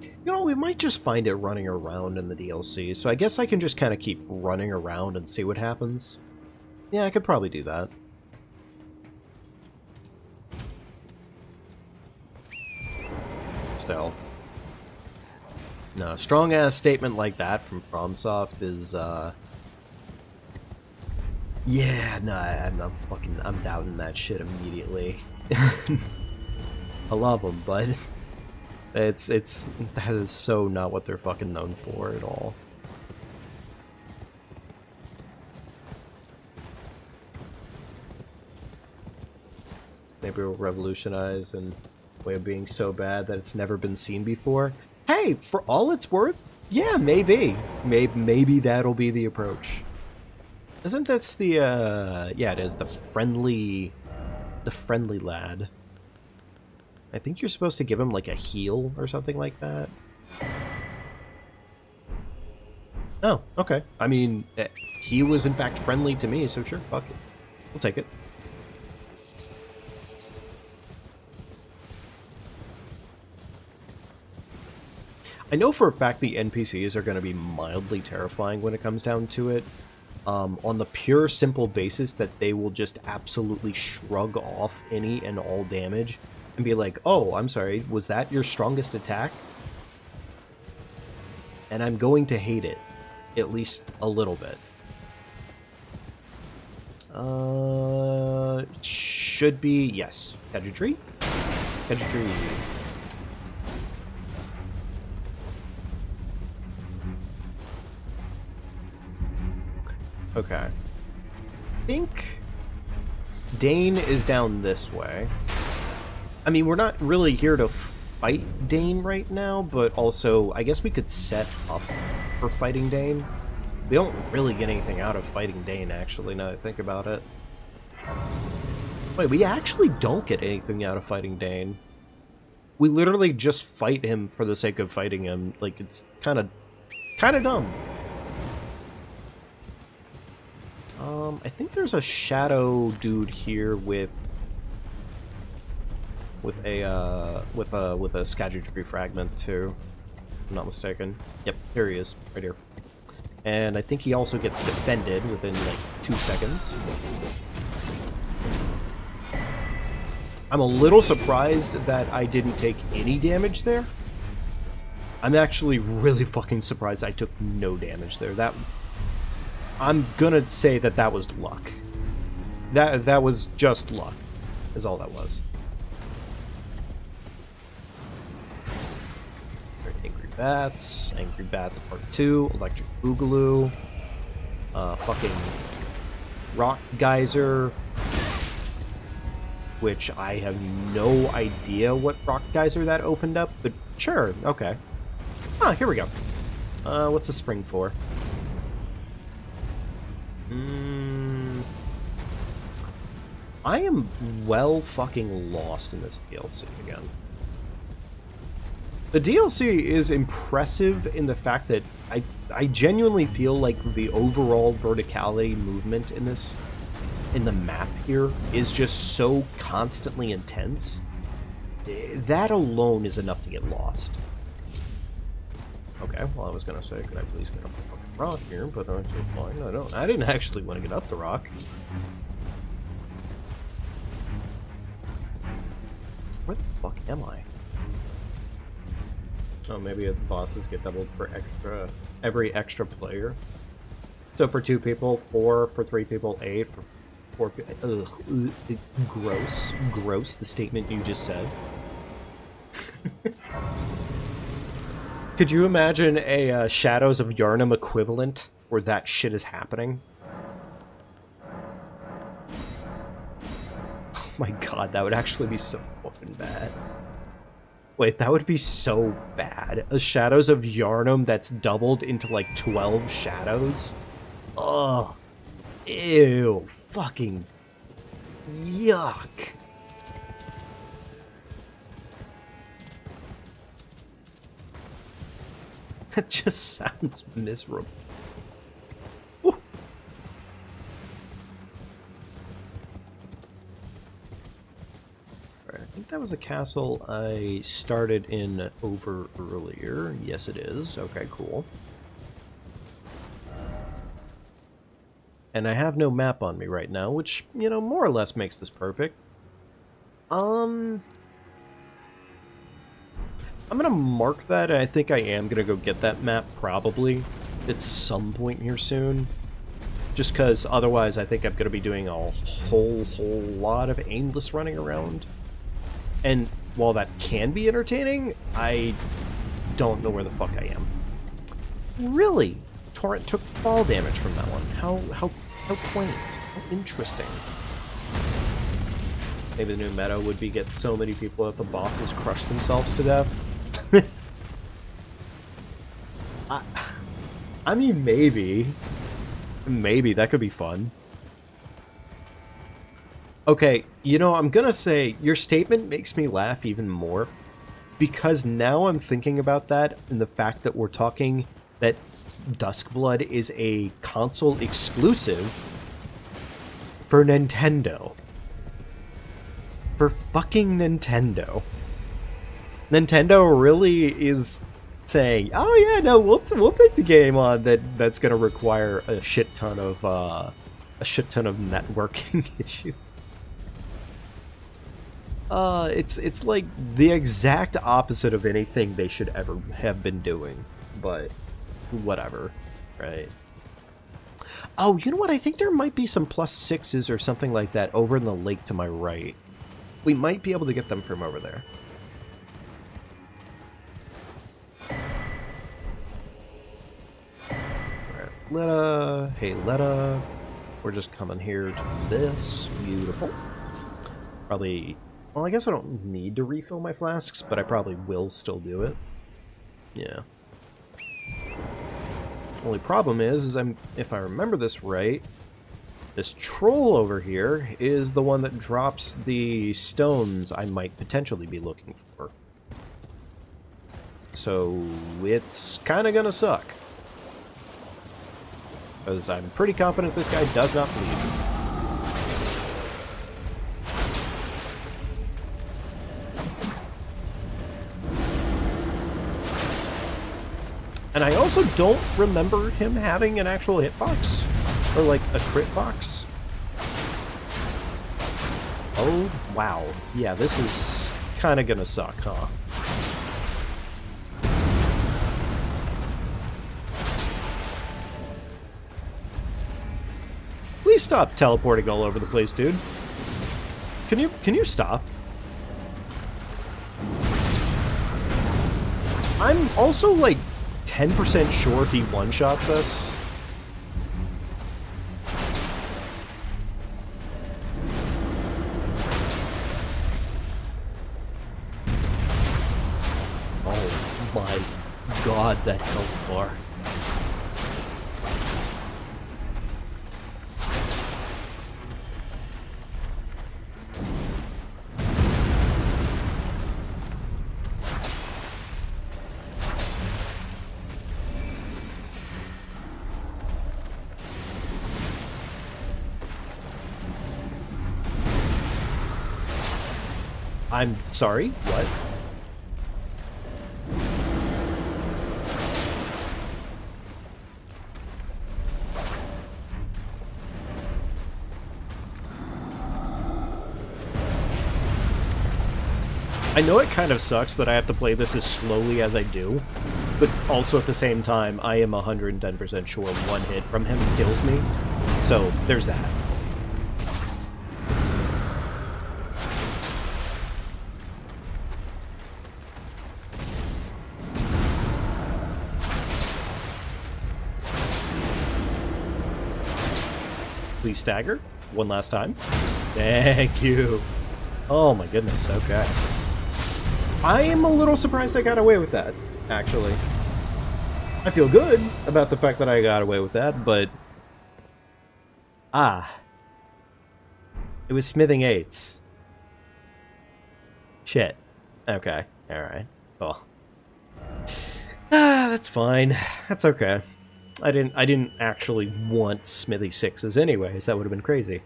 You know, we might just find it running around in the DLC, so I guess I can just kind of keep running around and see what happens. Yeah, I could probably do that. Still. No, a strong-ass statement like that from FromSoft is, yeah, no, I'm doubting that shit immediately. I love them, but that is so not what they're fucking known for at all. Maybe we'll revolutionize in a way of being so bad that it's never been seen before. Hey, for all it's worth, yeah, maybe. Maybe that'll be the approach. Isn't that the, yeah, it is, the friendly lad. I think you're supposed to give him, like, a heal or something like that. Oh, okay. I mean, he was, in fact, friendly to me, so sure, fuck it. We'll take it. I know for a fact the NPCs are going to be mildly terrifying when it comes down to it, on the pure simple basis that they will just absolutely shrug off any and all damage and be like, oh, I'm sorry, was that your strongest attack? And I'm going to hate it, at least a little bit. Should be, yes. Pageantry? Pageantry. Okay. I think Dane is down this way. I mean, we're not really here to fight Dane right now, but also, I guess we could set up for fighting Dane. We don't really get anything out of fighting Dane, actually, now that I think about it. Wait, we actually don't get anything out of fighting Dane. We literally just fight him for the sake of fighting him. Like, it's kind of dumb. I think there's a shadow dude here with a Scadry fragment too. I'm not mistaken. Yep, here he is, right here. And I think he also gets defended within, like, 2 seconds. I'm a little surprised that I didn't take any damage there. I'm actually really fucking surprised I took no damage there. I'm gonna say that that was luck. That was just luck, is all that was. Angry Bats Part 2, Electric Boogaloo, fucking Rock Geyser, which I have no idea what Rock Geyser that opened up, but sure, okay. Ah, here we go. What's the spring for? I am well fucking lost in this DLC again. The DLC is impressive in the fact that I genuinely feel like the overall verticality movement in the map here is just so constantly intense. That alone is enough to get lost. Okay, well I was gonna say, could I please get up the fucking rock here, but I'm so fine. I didn't actually want to get up the rock. Where the fuck am I? Oh, maybe the bosses get doubled for every extra player. So for 2 people, 4 for 3 people, 8 for 4 people. Ugh, gross. The statement you just said. Could you imagine a Shadows of Yharnam equivalent where that shit is happening? Oh my god, that would actually be so fucking bad. Wait, that would be so bad. A Shadows of Yharnam that's doubled into like 12 shadows? Ugh. Ew. Fucking yuck. That just sounds miserable. Woo. Alright, I think that was a castle I started in over earlier. Yes, it is. Okay, cool. And I have no map on me right now, which, you know, more or less makes this perfect. I'm gonna mark that, and I think I am gonna go get that map, probably, at some point here soon. Just because, otherwise, I think I'm gonna be doing a whole lot of aimless running around. And while that can be entertaining, I don't know where the fuck I am. Really? Torrent took fall damage from that one. How quaint. How interesting. Maybe the new meta would be get so many people that the bosses crush themselves to death. I mean, maybe. Maybe. That could be fun. Okay, you know, I'm gonna say, your statement makes me laugh even more. Because now I'm thinking about that, and the fact that we're talking that Duskblood is a console exclusive for Nintendo. For fucking Nintendo. Nintendo really is saying, "Oh yeah, no, we'll take the game on that's gonna require a shit ton of networking issues." It's like the exact opposite of anything they should ever have been doing, but whatever, right? Oh, you know what? I think there might be some +6s or something like that over in the lake to my right. We might be able to get them from over there. Letta, hey Letta, we're just coming here to this. Beautiful. Probably, well, I guess I don't need to refill my flasks, but I probably will still do it. Yeah. Only problem is if I remember this right, this troll over here is the one that drops the stones I might potentially be looking for. So it's kind of gonna suck. Because I'm pretty confident this guy does not bleed. also don't remember him having an actual hitbox. Or like a crit box. Oh, wow. Yeah, this is kind of gonna suck, huh? Please stop teleporting all over the place, dude. Can you stop? I'm also like 10% sure he one-shots us. Oh my god, that health bar. I'm sorry, what? I know it kind of sucks that I have to play this as slowly as I do, but also at the same time, I am 110% sure one hit from him kills me, so there's that. Please stagger. One last time. Thank you. Oh my goodness, okay. I am a little surprised I got away with that, actually. I feel good about the fact that I got away with that, but... Ah. It was smithing 8s. Shit. Okay, alright. Well. Ah, that's fine. That's okay. I didn't actually want smithy 6s anyways. That would have been crazy.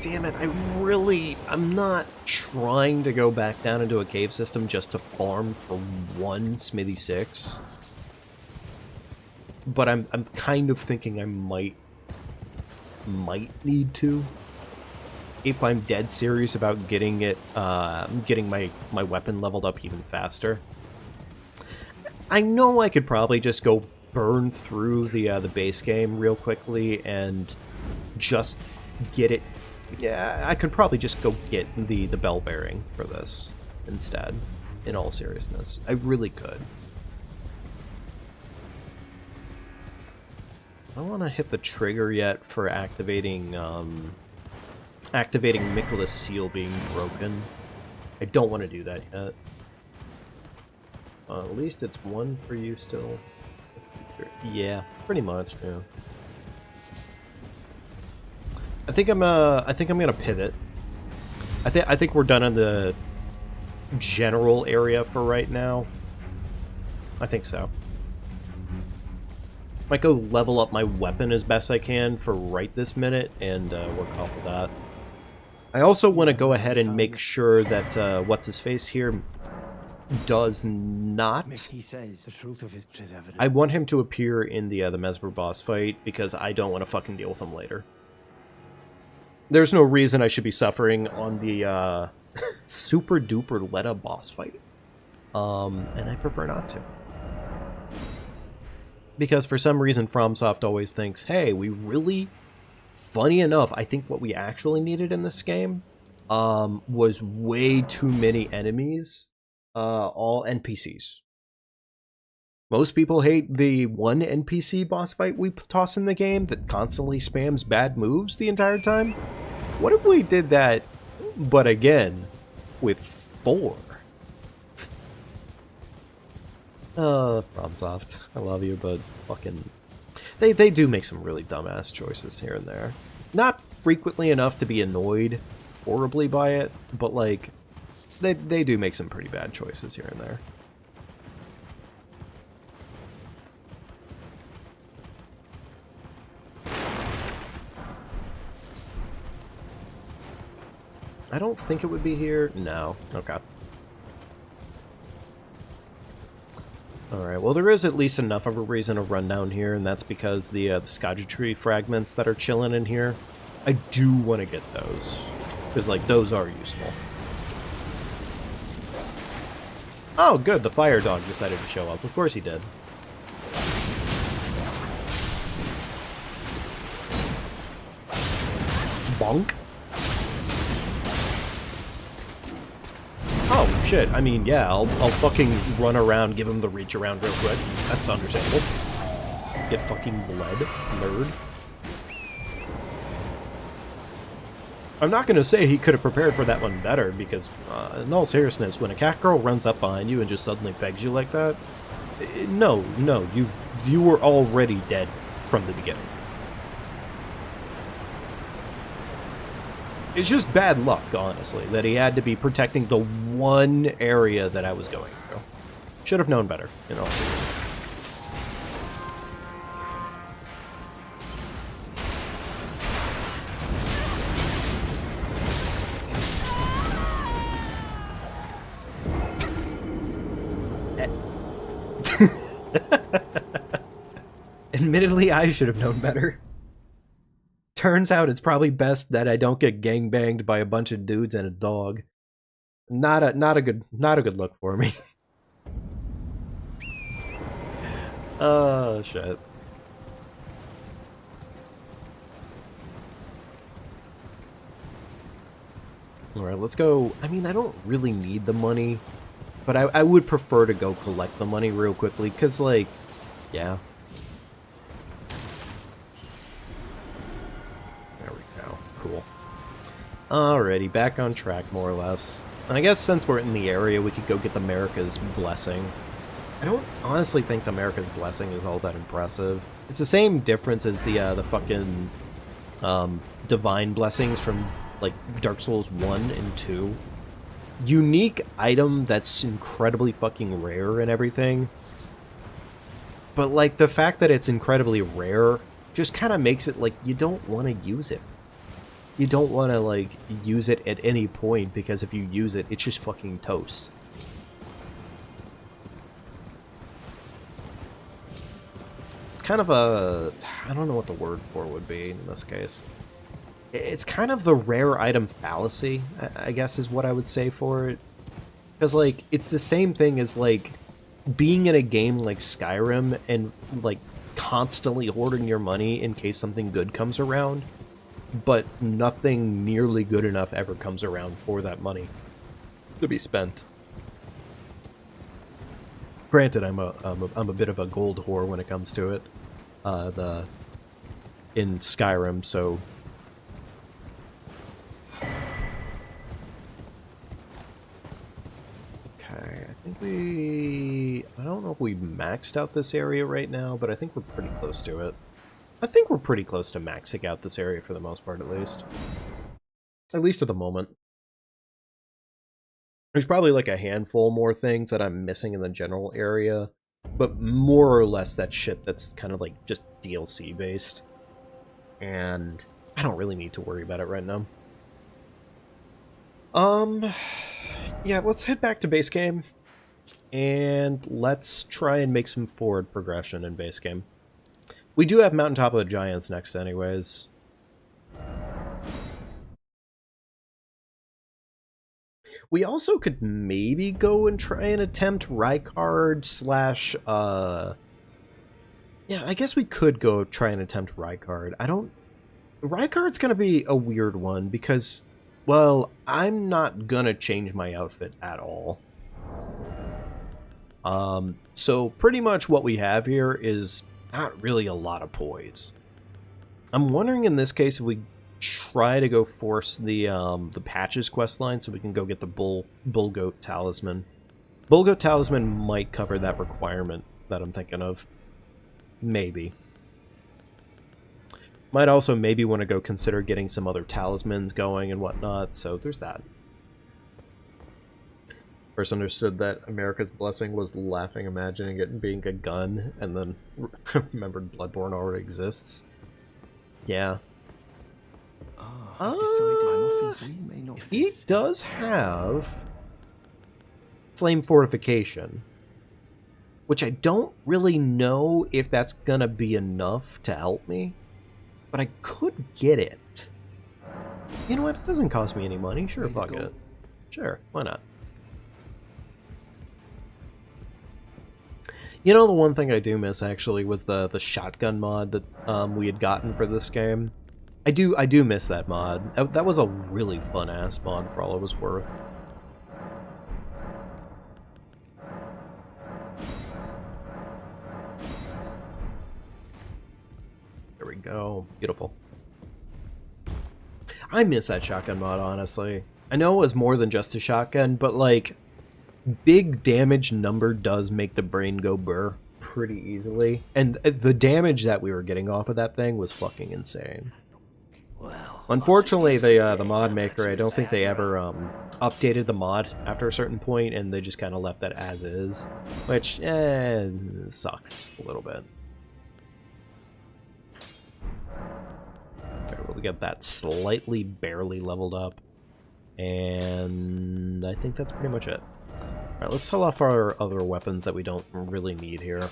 Damn it, I'm not trying to go back down into a cave system just to farm for one smithy 6. But I'm kind of thinking I might need to. If I'm dead serious about getting it, getting my weapon leveled up even faster. I know I could probably just go burn through the base game real quickly and just get it. Yeah, I could probably just go get the bell bearing for this instead, in all seriousness. I really could. I don't want to hit the trigger yet for activating Nicholas' seal being broken. I don't want to do that yet. At least it's one for you still. Yeah, pretty much, yeah. I think I'm gonna pivot. I think we're done in the general area for right now. I think so. Might go level up my weapon as best I can for right this minute and work off of that. I also want to go ahead and make sure that what's-his-face here does not... I want him to appear in the Mesmer boss fight because I don't want to fucking deal with him later. There's no reason I should be suffering on the super duper Letta boss fight. And I prefer not to. Because for some reason FromSoft always thinks, hey, we really... Funny enough, I think what we actually needed in this game was way too many enemies, all NPCs. Most people hate the one NPC boss fight we toss in the game that constantly spams bad moves the entire time. What if we did that, but again, with 4? FromSoft, I love you, but fucking... They do make some really dumbass choices here and there. Not frequently enough to be annoyed horribly by it, but like, they do make some pretty bad choices here and there. I don't think it would be here. No. Okay. Alright, well there is at least enough of a reason to run down here, and that's because the Skaja tree fragments that are chilling in here, I do want to get those. Because, like, those are useful. Oh, good, the fire dog decided to show up. Of course he did. Bonk. Oh, shit. I mean, yeah, I'll fucking run around, give him the reach around real quick. That's understandable. Get fucking bled, nerd. I'm not gonna say he could have prepared for that one better, because, in all seriousness, when a cat girl runs up behind you and just suddenly pegs you like that, no, you were already dead from the beginning. It's just bad luck, honestly, that he had to be protecting the one area that I was going through. Should have known better, in all seriousness. Admittedly, I should have known better. Turns out it's probably best that I don't get gangbanged by a bunch of dudes and a dog. Not a good look for me. Oh shit. Alright, let's go. I mean, I don't really need the money, but I would prefer to go collect the money real quickly, because, like, yeah. Cool. Alrighty, back on track, more or less. And I guess since we're in the area, we could go get the America's Blessing. I don't honestly think the America's Blessing is all that impressive. It's the same difference as the fucking Divine Blessings from, like, Dark Souls 1 and 2. Unique item that's incredibly fucking rare and everything. But, like, the fact that it's incredibly rare just kind of makes it, like, you don't want to use it. You don't want to, like, use it at any point, because if you use it, it's just fucking toast. It's kind of a... I don't know what the word for would be in this case. It's kind of the rare item fallacy, I guess is what I would say for it. Because, like, it's the same thing as, like, being in a game like Skyrim and, like, constantly hoarding your money in case something good comes around. But nothing nearly good enough ever comes around for that money to be spent. Granted, I'm a bit of a gold whore when it comes to it, in Skyrim, so. Okay, I think I don't know if we maxed out this area right now, but I think we're pretty close to it. I think we're pretty close to maxing out this area for the most part, at least. At least at the moment. There's probably like a handful more things that I'm missing in the general area, but more or less that shit that's kind of like just DLC based. And I don't really need to worry about it right now. Yeah, let's head back to base game. And let's try and make some forward progression in base game. We do have Mountaintop of the Giants next anyways. We also could maybe go and try and attempt Rykard slash, yeah, I guess we could go try and attempt Rykard. Rykard's gonna be a weird one because, well, I'm not gonna change my outfit at all. So pretty much what we have here is not really a lot of poise. I'm wondering in this case if we try to go force the Patches questline so we can go get the Bull Goat Talisman. Bull Goat Talisman might cover that requirement that I'm thinking of. Maybe. Might also maybe want to go consider getting some other talismans going and whatnot, so there's that. First understood that America's Blessing was laughing, imagining it being a gun, and then remembered Bloodborne already exists. Yeah. Ah, I've decided I'm off in we may not. He does have flame fortification, which I don't really know if that's gonna be enough to help me, but I could get it. You know what? It doesn't cost me any money. Sure, fuck it. Sure, why not? You know, the one thing I do miss actually was the shotgun mod that we had gotten for this game. I do miss that mod. That was a really fun ass mod for all it was worth. There we go. Beautiful. I miss that shotgun mod, honestly. I know it was more than just a shotgun, but like, big damage number does make the brain go burr pretty easily. And the damage that we were getting off of that thing was fucking insane. Well, unfortunately, the mod maker, I don't think they ever updated the mod after a certain point, and they just kind of left that as is, which sucks a little bit. We'll get that slightly, barely leveled up, and I think that's pretty much it. Alright, let's sell off our other weapons that we don't really need here.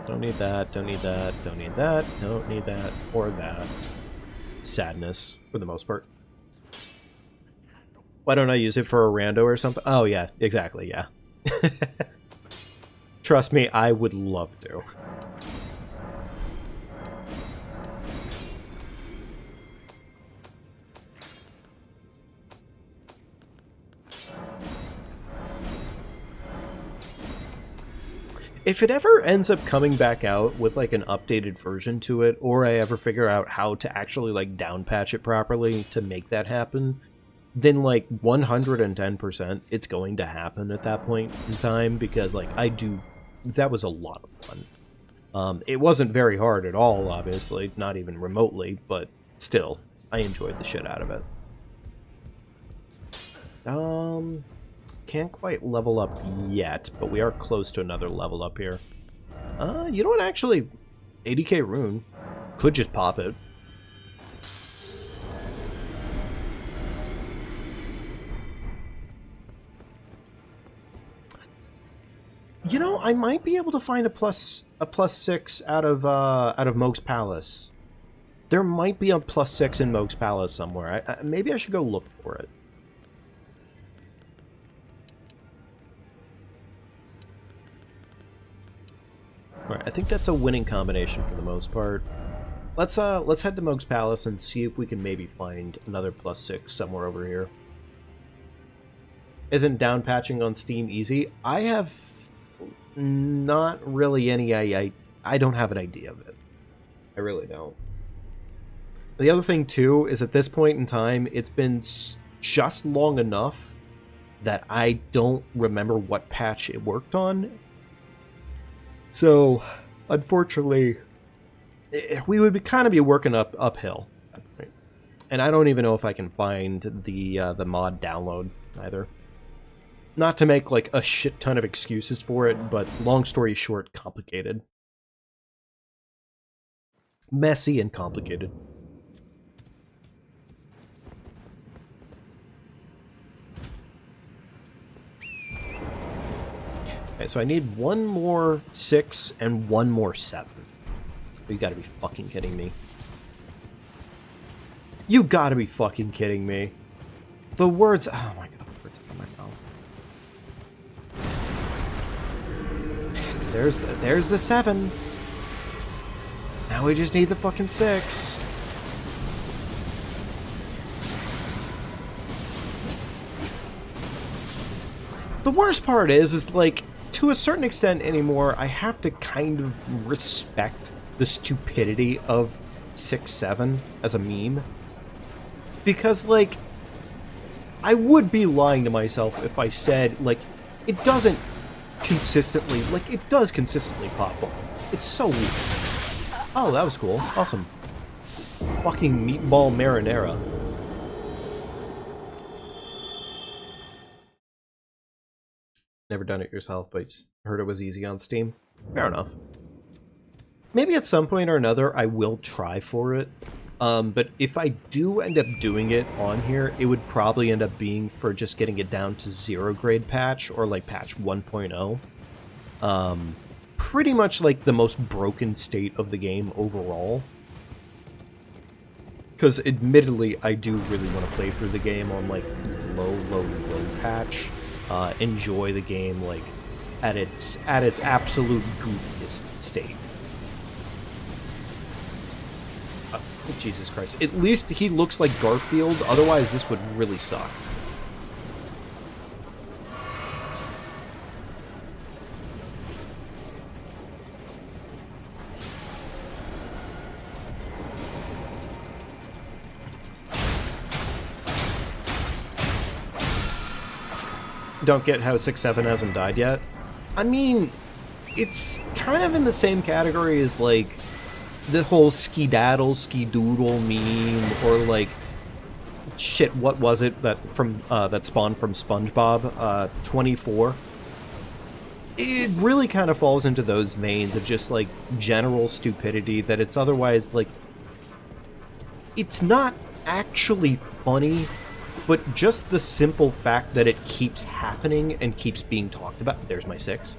Don't need that, don't need that, don't need that, don't need that, or that. Sadness, for the most part. Why don't I use it for a rando or something? Oh yeah, exactly, yeah. Trust me, I would love to. If it ever ends up coming back out with like an updated version to it, or I ever figure out how to actually like down patch it properly to make that happen, then like 110% it's going to happen at that point in time, because like that was a lot of fun. It wasn't very hard at all, obviously, not even remotely, but still, I enjoyed the shit out of it. Can't quite level up yet, but we are close to another level up here. You know what, actually, 80k rune. Could just pop it. You know, I might be able to find a plus 6 out of Moke's Palace. There might be a plus 6 in Moke's Palace somewhere. Maybe I should go look for it. Alright, I think that's a winning combination for the most part. Let's head to Moke's Palace and see if we can maybe find another plus 6 somewhere over here. Isn't down patching on Steam easy? I have not really any I don't have an idea of it. I really don't. The other thing too is at this point in time, it's been just long enough that I don't remember what patch it worked on. So, unfortunately, we would kind of be working uphill. And I don't even know if I can find the mod download either. Not to make like a shit ton of excuses for it, but long story short, complicated. Messy and complicated. Okay, so I need one more 6 and one more 7. You gotta be fucking kidding me. You gotta be fucking kidding me. The words... Oh my god, the words out of my mouth. There's the 7. Now we just need the fucking 6. The worst part is like, to a certain extent anymore, I have to kind of respect the stupidity of 6-7 as a meme. Because, like, I would be lying to myself if I said, like, it doesn't consistently, like, it does consistently pop up. It's so weird. Oh, that was cool. Awesome. Fucking meatball marinara. Never done it yourself, but just heard it was easy on Steam. Fair enough. Maybe at some point or another I will try for it, But if I do end up doing it on here, it would probably end up being for just getting it down to 0 grade patch, or like patch 1.0. Pretty much like the most broken state of the game overall. Because admittedly, I do really want to play through the game on like low patch. Enjoy the game like at its absolute goofiest state. Oh, Jesus Christ. At least he looks like Garfield, otherwise this would really suck. Don't get how 6-7 hasn't died yet. I mean, it's kind of in the same category as like the whole ski-daddle, ski-doodle meme, or like shit, what was it that from that spawned from SpongeBob? 24. It really kind of falls into those veins of just like general stupidity that it's otherwise like it's not actually funny, but just the simple fact that it keeps happening and keeps being talked about. There's my 6.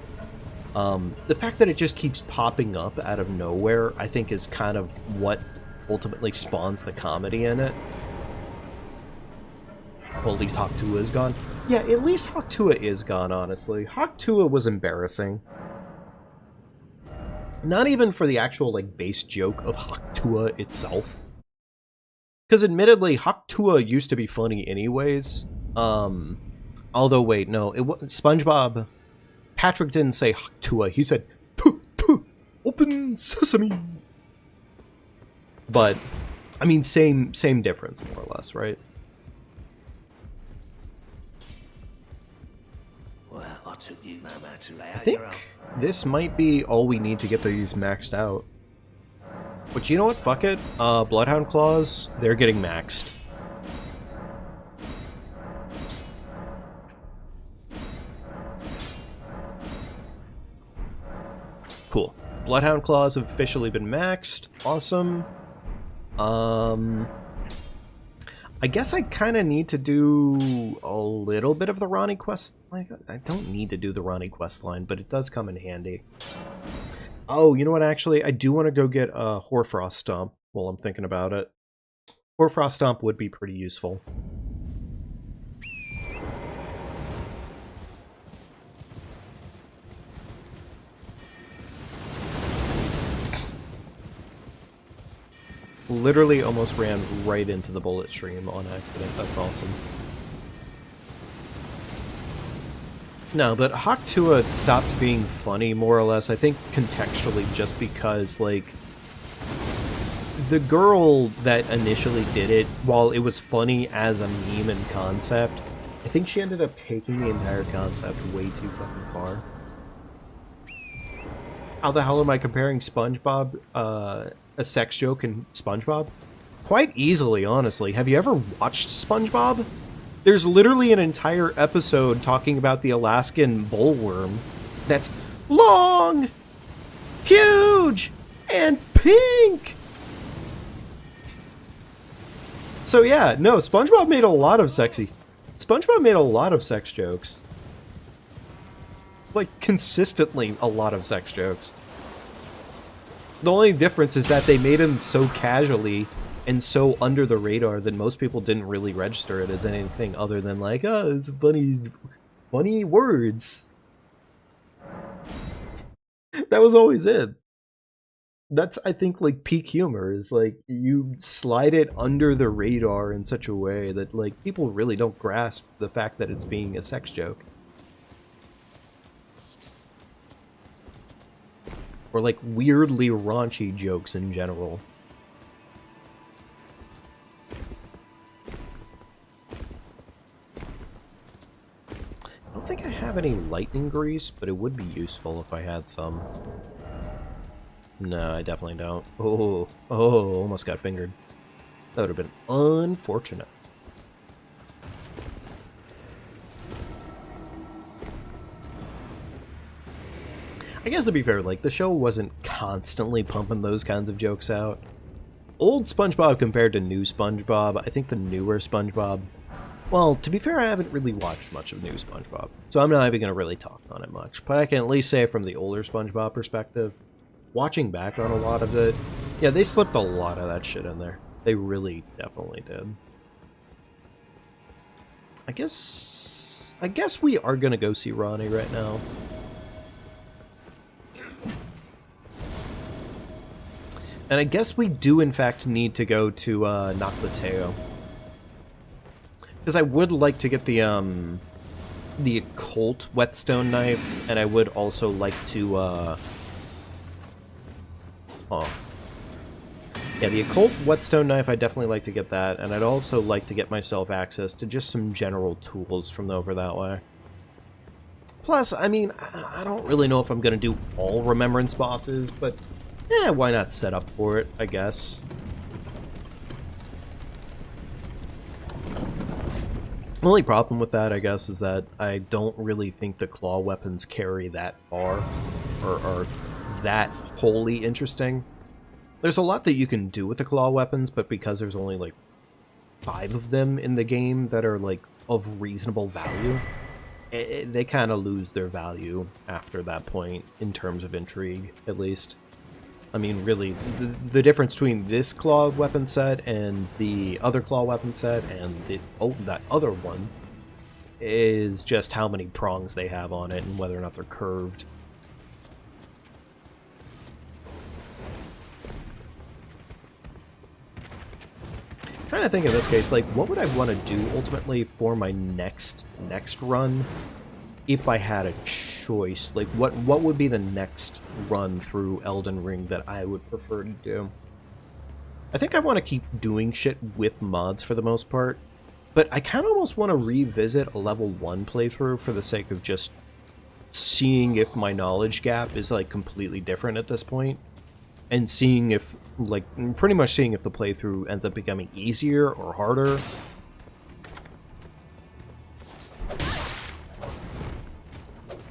The fact that it just keeps popping up out of nowhere, I think, is kind of what ultimately spawns the comedy in it. Well, at least Hawk-Tuah is gone. Yeah, at least Hawk-Tuah is gone, honestly. Hawk-Tuah was embarrassing. Not even for the actual, like, base joke of Hawk-Tuah itself. Because admittedly, Hawk-Tuah used to be funny anyways. Although, wait, no, it wasn't SpongeBob. Patrick didn't say Hawk-Tuah, he said, "Tuh, tuh, open sesame." But, I mean, same difference, more or less, right? Well, I took you, Mama, to lay I out think your own. this might be all we need to get these maxed out. But you know what? Fuck it. Bloodhound Claws, they're getting maxed. Cool. Bloodhound Claws have officially been maxed. Awesome. I guess I kind of need to do a little bit of the Ronnie quest. Like, I don't need to do the Ronnie quest line, but it does come in handy. Oh, you know what, actually? I do want to go get a Hoarfrost Stomp while I'm thinking about it. Hoarfrost Stomp would be pretty useful. Literally almost ran right into the bullet stream on accident. That's awesome. No, but Hawk-Tuah stopped being funny, more or less, I think contextually, just because, like, the girl that initially did it, while it was funny as a meme and concept, I think she ended up taking the entire concept way too fucking far. How the hell am I comparing SpongeBob, a sex joke in SpongeBob? Quite easily, honestly. Have you ever watched SpongeBob? There's literally an entire episode talking about the Alaskan bullworm that's long, huge, and pink! So yeah, no, SpongeBob made a lot of SpongeBob made a lot of sex jokes. Like, consistently a lot of sex jokes. The only difference is that they made him so casually and so under the radar that most people didn't really register it as anything other than like, oh, it's funny words. That was always it. That's, I think, like, peak humor, is like, you slide it under the radar in such a way that, like, people really don't grasp the fact that it's being a sex joke. Or, like, weirdly raunchy jokes in general. I don't think I have any lightning grease, but it would be useful if I had some. No, I definitely don't. Oh, almost got fingered. That would have been unfortunate. I guess to be fair, like, the show wasn't constantly pumping those kinds of jokes out. old SpongeBob compared to new SpongeBob, I think the newer SpongeBob... Well, to be fair, I haven't really watched much of new SpongeBob, so I'm not even going to really talk on it much. But I can at least say from the older SpongeBob perspective, watching back on a lot of it, yeah, they slipped a lot of that shit in there. They really definitely did. I guess we are going to go see Ronnie right now. And I guess we do, in fact, need to go to Noclateo. Because I would like to get the occult whetstone knife, and I would also like to, yeah, the occult whetstone knife, I'd definitely like to get that, and I'd also like to get myself access to just some general tools from over that way. Plus, I mean, I don't really know if I'm going to do all Remembrance bosses, but... why not set up for it, I guess. The only problem with that, I guess, is that I don't really think the claw weapons carry that far, or are that wholly interesting. There's a lot that you can do with the claw weapons, but because there's only, like, 5 of them in the game that are, like, of reasonable value, they kind of lose their value after that point, in terms of intrigue, at least. I mean, really, the difference between this claw weapon set and the other claw weapon set and that other one is just how many prongs they have on it and whether or not they're curved. I'm trying to think in this case, like, what would I want to do ultimately for my next run? If I had a choice, like, what would be the next run through Elden Ring that I would prefer to do? I think I want to keep doing shit with mods for the most part, but I kind of almost want to revisit a level 1 playthrough for the sake of just seeing if my knowledge gap is, like, completely different at this point, and seeing if, like, pretty much seeing if the playthrough ends up becoming easier or harder.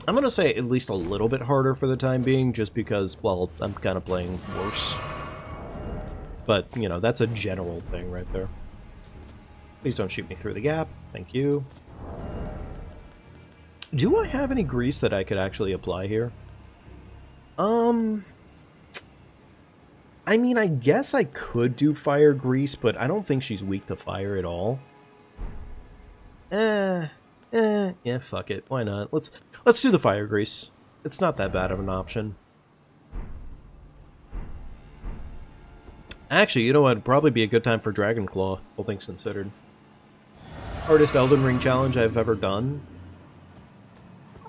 I'm going to say at least a little bit harder for the time being, just because, well, I'm kind of playing worse. But, you know, that's a general thing right there. Please don't shoot me through the gap. Thank you. Do I have any grease that I could actually apply here? I mean, I guess I could do fire grease, but I don't think she's weak to fire at all. Yeah, fuck it. Why not? Let's do the fire grease. It's not that bad of an option. Actually, you know what? It'd probably be a good time for Dragon Claw, all things considered. Hardest Elden Ring challenge I've ever done.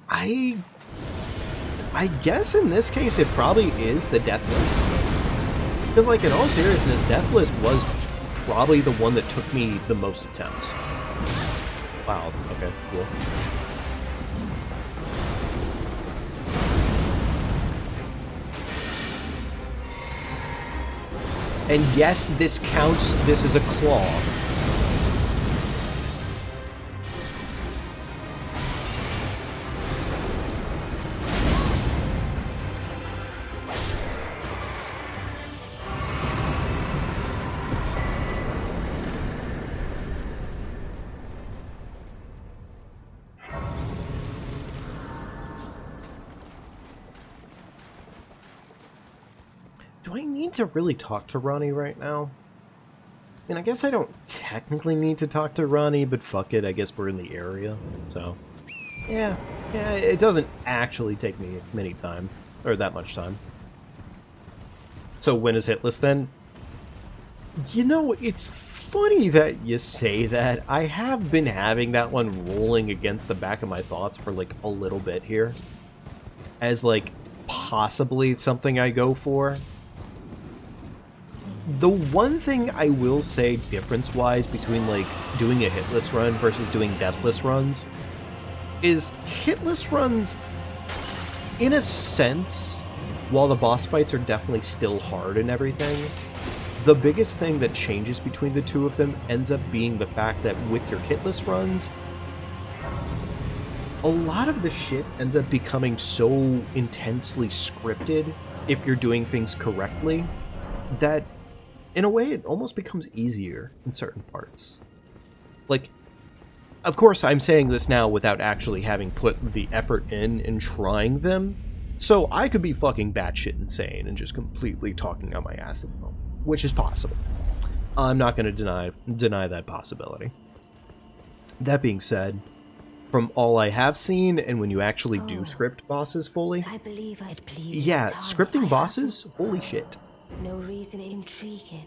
I guess in this case it probably is the Deathless. Because, like, in all seriousness, Deathless was probably the one that took me the most attempts. Wow, okay, cool. And yes, this counts, this is a claw. Do I need to really talk to Ronnie right now? I mean, I guess I don't technically need to talk to Ronnie, but fuck it, I guess we're in the area, so... Yeah, it doesn't actually take me many time, or that much time. So when is hitless then? You know, it's funny that you say that. I have been having that one rolling against the back of my thoughts for, like, a little bit here. As, like, possibly something I go for. The one thing I will say difference-wise between, like, doing a hitless run versus doing deathless runs is hitless runs, in a sense, while the boss fights are definitely still hard and everything, the biggest thing that changes between the two of them ends up being the fact that with your hitless runs, a lot of the shit ends up becoming so intensely scripted, if you're doing things correctly, that in a way, it almost becomes easier in certain parts. Like, of course, I'm saying this now without actually having put the effort in trying them, so I could be fucking batshit insane and just completely talking on my ass at the moment, which is possible. I'm not going to deny that possibility. That being said, from all I have seen, and when you actually do script bosses fully, I believe it pleases yeah, the tongue. scripting I bosses, have holy shit. no reason intriguing.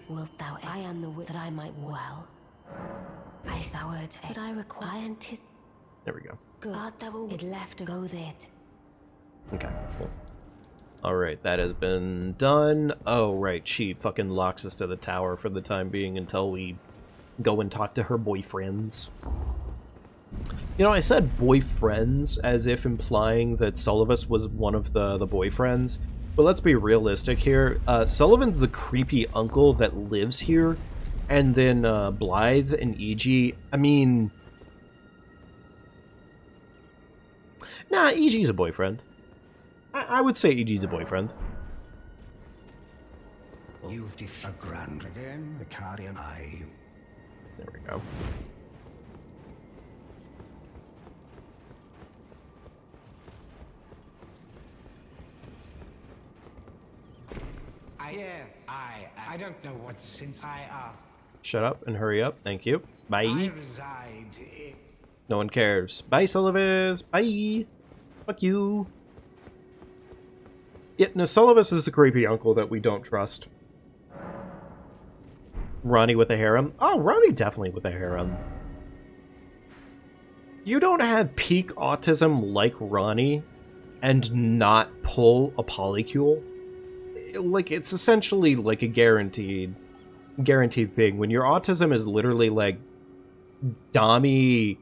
Wilt thou? I am the wit that I might well. I soured, but I require anticipate. There we go. Good. Art thou it left to go there. Okay, cool. Alright, that has been done. Oh, right, she fucking locks us to the tower for the time being until we go and talk to her boyfriends. You know, I said boyfriends as if implying that Sullivan was one of the boyfriends, but let's be realistic here. Sullivan's the creepy uncle that lives here, and then Blythe and E.G., I mean... Nah, E.G.'s a boyfriend. I would say E.G.'s a boyfriend. You've a grand again, the carrion eye. There we go. Yes, I don't know what since I asked. Shut up and hurry up. Thank you. Bye. I reside in... No one cares. Bye, Sullivan. Bye. Fuck you. Yeah, no, Sullivan is the creepy uncle that we don't trust. Ronnie with a harem. Oh, Ronnie definitely with a harem. You don't have peak autism like Ronnie and not pull a polycule. Like, it's essentially like a guaranteed thing. When your autism is literally like Dommy...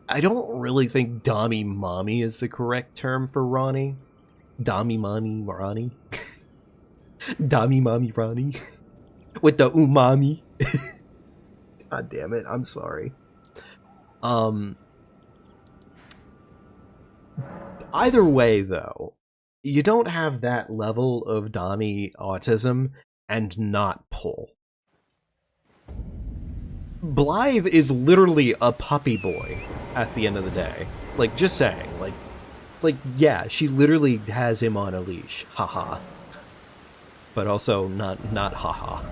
I don't really think Dommy Mommy is the correct term for Ronnie. Dommy Mommy Ronnie. Dommy Mommy Ronnie. With the umami. God damn it, I'm sorry. Either way, though, you don't have that level of Dommy autism and not pull. Blythe is literally a puppy boy at the end of the day. Like, just saying. Like, yeah, she literally has him on a leash. Haha. But also not haha.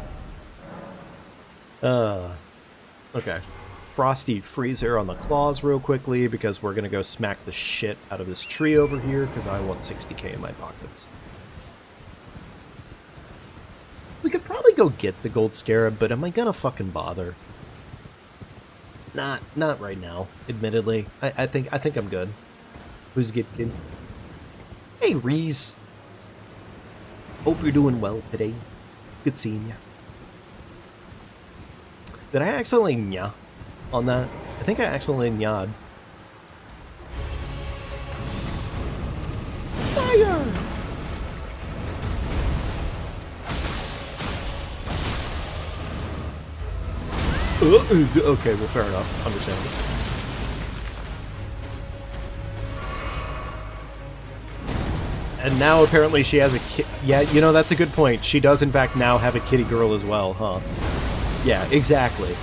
Okay. Frosty Freezer on the claws real quickly, because we're gonna go smack the shit out of this tree over here, because I want 60k in my pockets. We could probably go get the gold scarab, but am I gonna fucking bother? Not right now, admittedly. I think I'm good. Who's good, kid? Hey, Reese. Hope you're doing well today. Good seeing you. Did I accidentally nya on that? I think I accidentally nya'd. Fire! Okay, well, fair enough. Understandable. And now apparently she has a kid. Yeah, you know, that's a good point. She does, in fact, now have a kitty girl as well, huh? Yeah, exactly.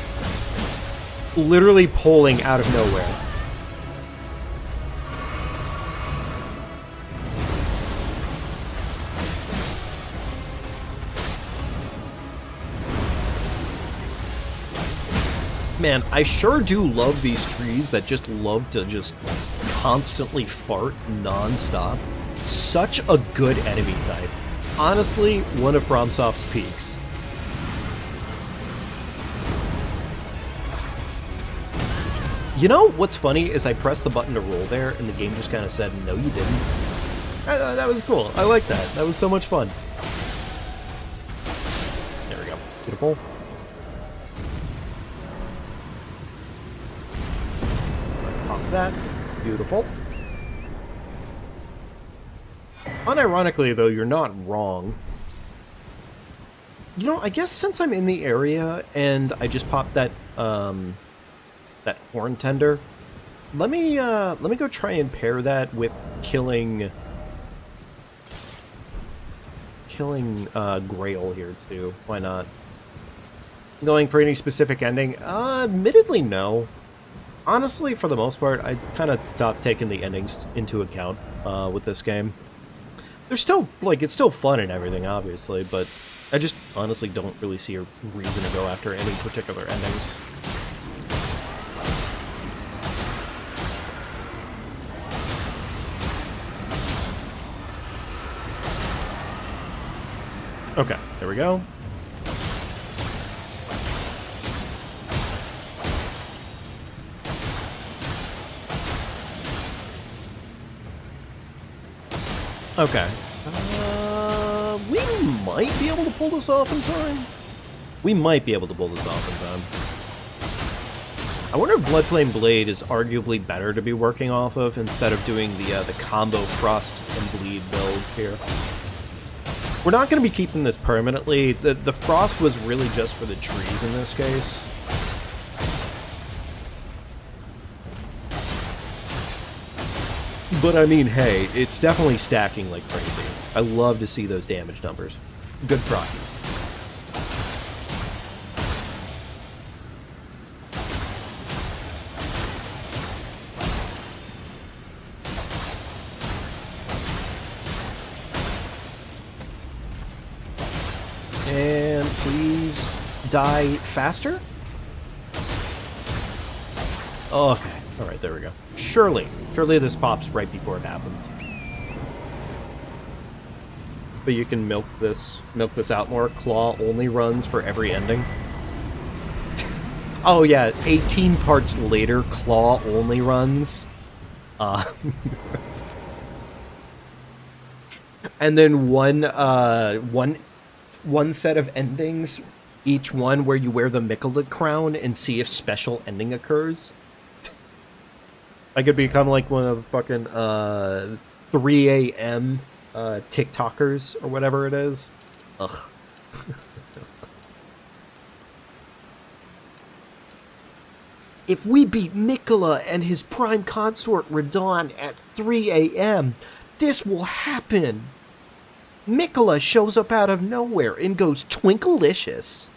Literally pulling out of nowhere. Man, I sure do love these trees that just love to just constantly fart non-stop. Such a good enemy type. Honestly, one of FromSoft's peaks. You know what's funny is I pressed the button to roll there and the game just kind of said, no you didn't. That was cool. I like that. That was so much fun. There we go. Beautiful. Pop that. Beautiful. Unironically, though, you're not wrong. You know, I guess since I'm in the area and I just popped that that horn tender, let me go try and pair that with killing killing Grail here too. Why not? Going for any specific ending? Admittedly, no. Honestly, for the most part, I kind of stopped taking the endings into account with this game. They're still, like, it's still fun and everything, obviously, but I just honestly don't really see a reason to go after any particular endings. Okay, there we go. Okay. We might be able to pull this off in time. We might be able to pull this off in time. I wonder if Bloodflame Blade is arguably better to be working off of instead of doing the combo Frost and Bleed build here. We're not going to be keeping this permanently. The Frost was really just for the trees in this case. But I mean, hey, it's definitely stacking like crazy. I love to see those damage numbers. Good procs. And please die faster? Okay. Alright, there we go. Surely this pops right before it happens. But you can milk this out more. Claw only runs for every ending. Oh yeah, 18 parts later, Claw only runs. And then one set of endings, each one where you wear the Mikola crown and see if special ending occurs. I could become like one of the fucking 3 a.m. TikTokers or whatever it is. Ugh. If we beat Mikola and his prime consort Radon at 3 a.m., this will happen. Mikola shows up out of nowhere and goes twinklicious.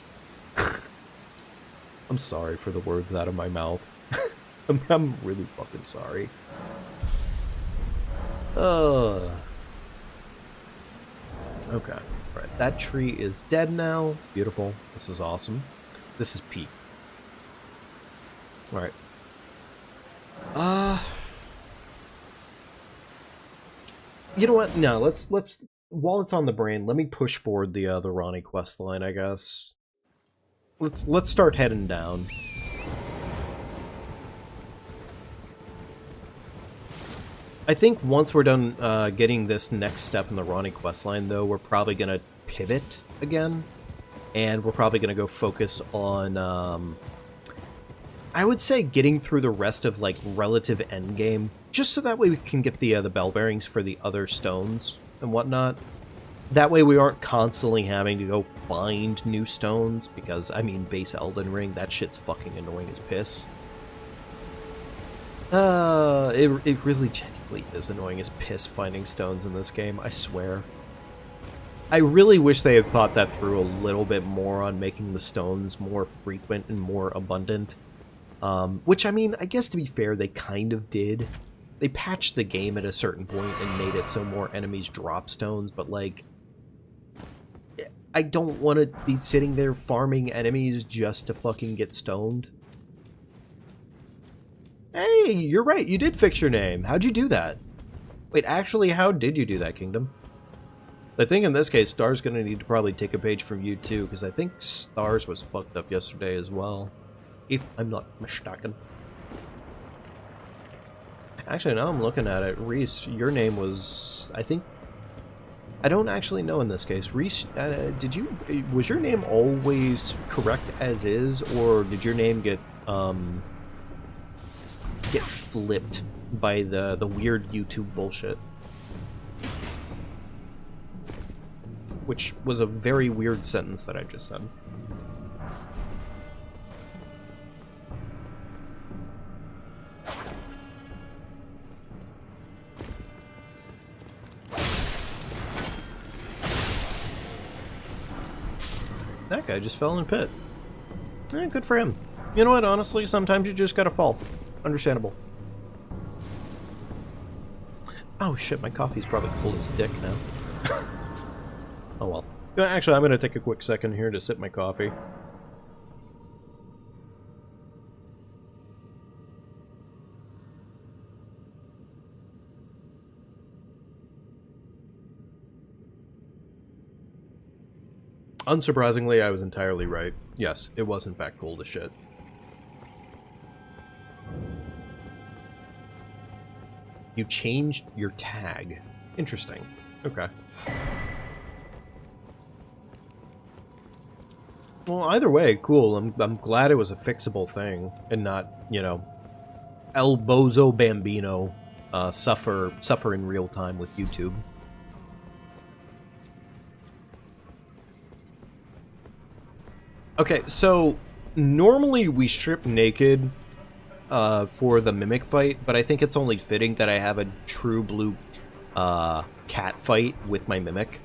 I'm sorry for the words out of my mouth. I'm really fucking sorry. Okay. Right. That tree is dead now. Beautiful. This is awesome. This is peak. Alright. You know what? No, let's while it's on the brain, let me push forward the Ronnie quest line, I guess. Let's start heading down. I think once we're done getting this next step in the Ronnie questline, though, we're probably going to pivot again. And we're probably going to go focus on, I would say, getting through the rest of, like, relative endgame. Just so that way we can get the bell bearings for the other stones and whatnot. That way we aren't constantly having to go find new stones. Because, I mean, base Elden Ring, that shit's fucking annoying as piss. It really genuinely is annoying as piss finding stones in this game, I swear. I really wish they had thought that through a little bit more on making the stones more frequent and more abundant. Which, I mean, I guess to be fair, they kind of did. They patched the game at a certain point and made it so more enemies drop stones, but, like, I don't want to be sitting there farming enemies just to fucking get stoned. Hey, you're right, you did fix your name. How'd you do that? Wait, actually, how did you do that, Kingdom? I think in this case, Star's gonna need to probably take a page from you too, because I think Star's was fucked up yesterday as well. If I'm not mistaken. Actually, now I'm looking at it, Reese, your name was, I think... I don't actually know in this case. Reese, was your name always correct as is, or did your name get flipped by the weird YouTube bullshit? Which was a very weird sentence that I just said. That guy just fell in a pit. Good for him. You know what, honestly, sometimes you just gotta fall. Understandable. Oh shit, my coffee's probably cold as dick now. Oh well. Actually, I'm gonna take a quick second here to sip my coffee. Unsurprisingly, I was entirely right. Yes, it was in fact cold as shit. You changed your tag. Interesting. Okay. Well, either way, cool. I'm glad it was a fixable thing and not, you know, El Bozo Bambino suffer in real time with YouTube. Okay, so normally we strip naked for the Mimic fight, but I think it's only fitting that I have a true blue cat fight with my Mimic.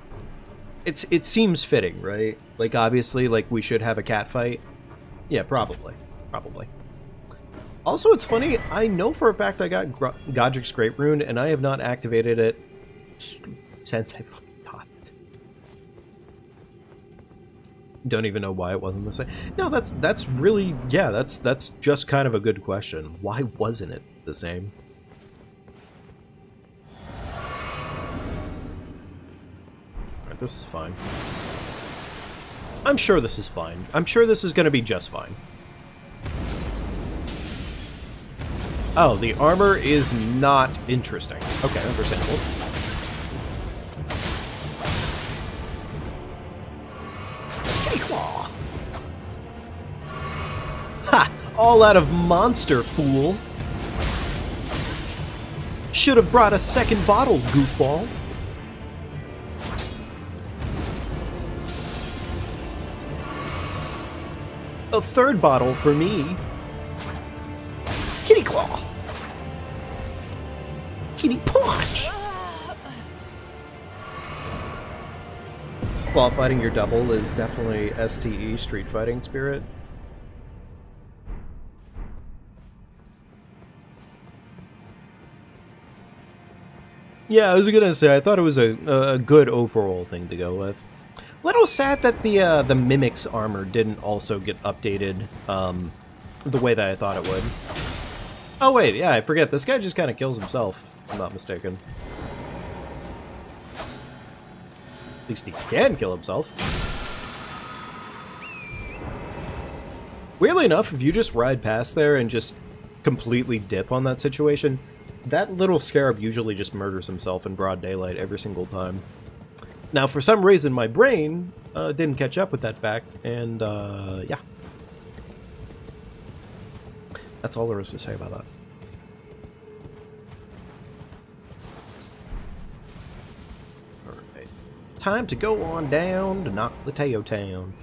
It seems fitting, right? Like, obviously, like, we should have a cat fight. Yeah, probably. Probably. Also, it's funny, I know for a fact I got Godric's Great Rune, and I have not activated it since I fucking got it. Don't even know why it wasn't the same. No, that's really, yeah, that's just kind of a good question. Why wasn't it the same? Alright, this is fine. I'm sure this is fine. I'm sure this is going to be just fine. Oh, the armor is not interesting. Okay, understandable. Claw. Ha! All out of monster, fool. Should have brought a second bottle, goofball. A third bottle for me. Kitty Claw! Kitty Punch! Claw fighting your double is definitely STE, Street Fighting Spirit. Yeah, I was gonna say, I thought it was a good overall thing to go with. Little sad that the Mimic's armor didn't also get updated the way that I thought it would. Oh wait, yeah, I forget. This guy just kind of kills himself, if I'm not mistaken. At least he can kill himself. Weirdly enough, if you just ride past there and just completely dip on that situation, that little scarab usually just murders himself in broad daylight every single time. Now, for some reason, my brain didn't catch up with that fact, and yeah. That's all there is to say about that. Alright. Time to go on down to Noclateo Town.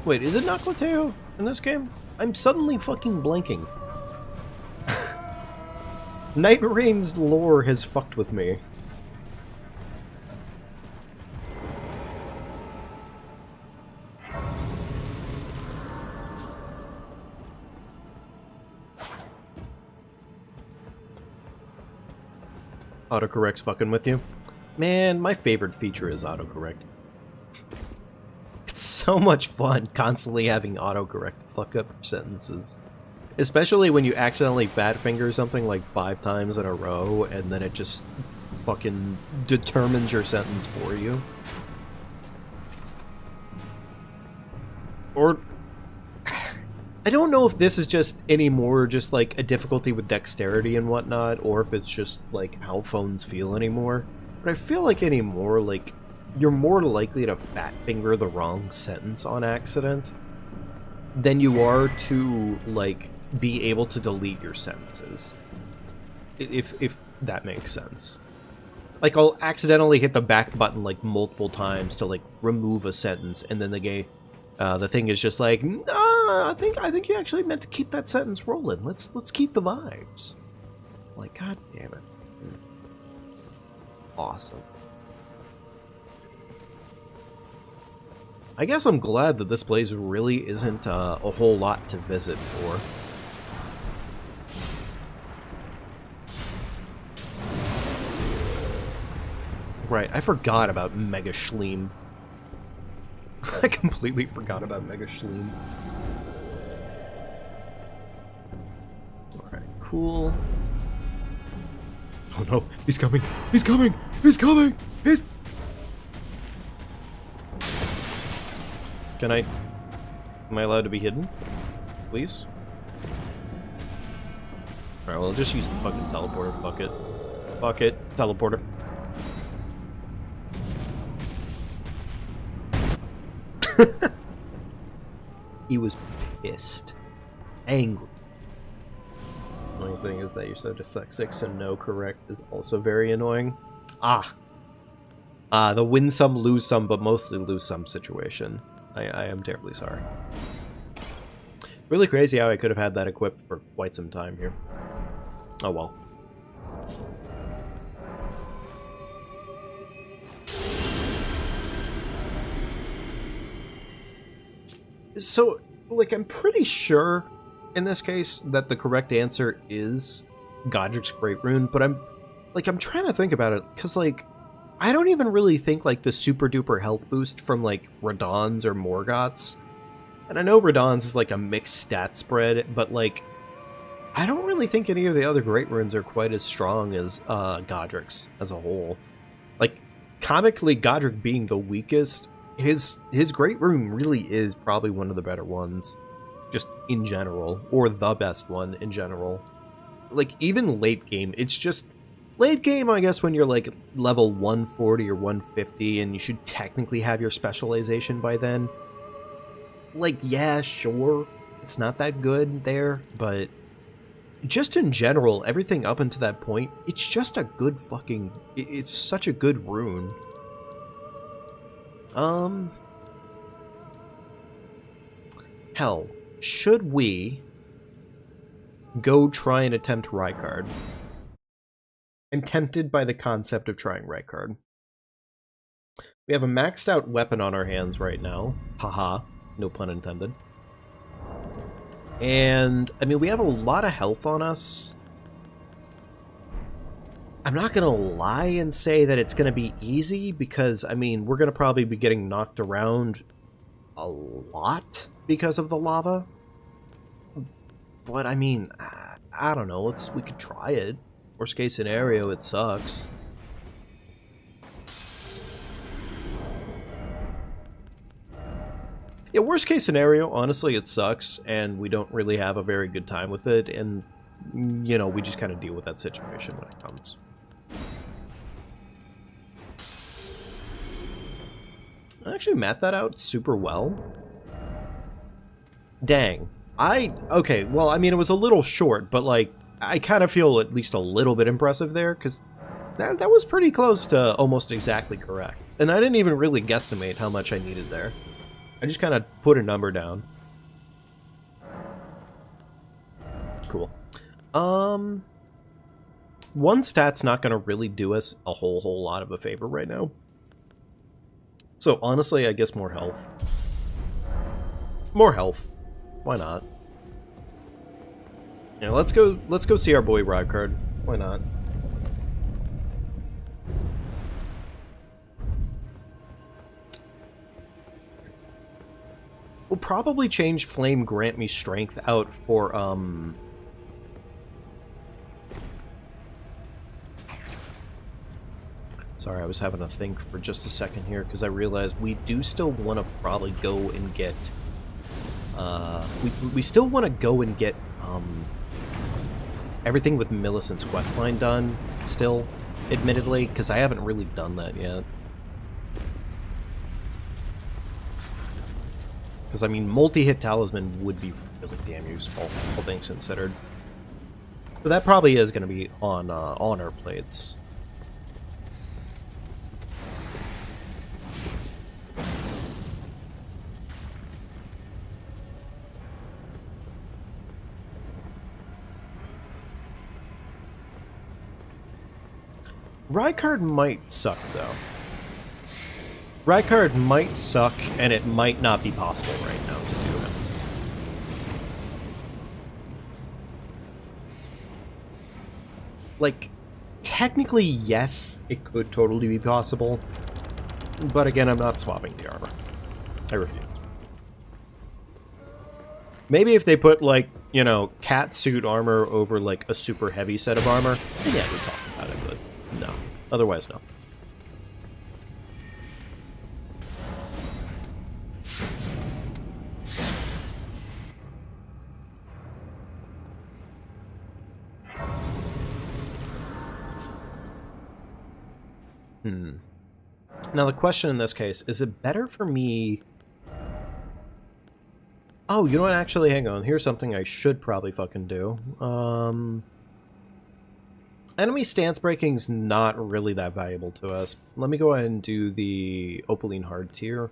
Wait, is it Noclateo in this game? I'm suddenly fucking blanking. Night Rain's lore has fucked with me. Autocorrect's fucking with you? Man, my favorite feature is autocorrect. It's so much fun constantly having autocorrect fuck up your sentences. Especially when you accidentally fat finger something like 5 times in a row and then it just fucking determines your sentence for you. Or I don't know if this is just anymore just like a difficulty with dexterity and whatnot, or if it's just like how phones feel anymore. But I feel like anymore, like, you're more likely to fat finger the wrong sentence on accident than you are to, like, be able to delete your sentences. If that makes sense. Like, I'll accidentally hit the back button, like, multiple times to, like, remove a sentence, and then the thing is just like, nah, I think you actually meant to keep that sentence rolling. Let's keep the vibes. Like, god damn it. Awesome. I guess I'm glad that this place really isn't a whole lot to visit for. Right, I forgot about Mega Schleem. I completely forgot about Mega Schleem. Alright, cool. Oh no, he's coming! He's coming! He's coming! He's... Can I... Am I allowed to be hidden? Please? Alright, well, I'll just use the fucking teleporter. Fuck it. Fuck it. Teleporter. He was pissed. Angry. The only thing is that you're so dyslexic, so no correct is also very annoying. The win some, lose some, but mostly lose some situation. I am terribly sorry. Really crazy how I could have had that equipped for quite some time here. Oh well. So, like, I'm pretty sure in this case that the correct answer is Godric's Great Rune, but I'm trying to think about it, because, like, I don't even really think, like, the super duper health boost from, like, Radahn's or Morgoth's, and I know Radahn's is, like, a mixed stat spread, but, like, I don't really think any of the other Great Runes are quite as strong as Godric's as a whole. Like, comically, Godric being the weakest, his Great Rune really is probably one of the better ones, just in general, or the best one in general. Like, even late game, it's just... Late game, I guess, when you're, like, level 140 or 150, and you should technically have your specialization by then. Like, yeah, sure, it's not that good there, but... just in general, everything up until that point, it's just a good fucking... It's such a good rune. Hell, should we go try and attempt Rykard? I'm tempted by the concept of trying Rykard. We have a maxed out weapon on our hands right now. Haha, no pun intended. And, I mean, we have a lot of health on us. I'm not gonna lie and say that it's gonna be easy, because, I mean, we're gonna probably be getting knocked around a lot because of the lava. But, I mean, I don't know, we could try it. Worst case scenario, it sucks. Yeah, worst case scenario, honestly, it sucks, and we don't really have a very good time with it, and, you know, we just kind of deal with that situation when it comes. I actually mapped that out super well. Dang. Okay, well, I mean, it was a little short, but, like, I kind of feel at least a little bit impressive there, because that was pretty close to almost exactly correct. And I didn't even really guesstimate how much I needed there. I just kind of put a number down. Cool. One stat's not going to really do us a whole lot of a favor right now. So honestly, I guess more health. More health. Why not? Yeah, let's go see our boy Rykard. Why not? We'll probably change Flame Grant Me Strength out for, Sorry, I was having to think for just a second here, because I realized we do still want to probably go and get, we still want to go and get, everything with Millicent's questline done, still, admittedly, because I haven't really done that yet. Because, I mean, multi-hit Talisman would be really damn useful, all things considered. So that probably is going to be on honor plates. Rykard might suck, though. Rykard might suck, and it might not be possible right now to do it. Like, technically, yes, it could totally be possible. But again, I'm not swapping the armor. I refuse. Maybe if they put, like, you know, cat suit armor over, like, a super heavy set of armor, then yeah, we talk about it, but no. Otherwise, no. Now, the question in this case, is it better for me... Oh, you know what? Actually, hang on. Here's something I should probably fucking do. Enemy stance breaking's not really that valuable to us. Let me go ahead and do the Opaline hard tier.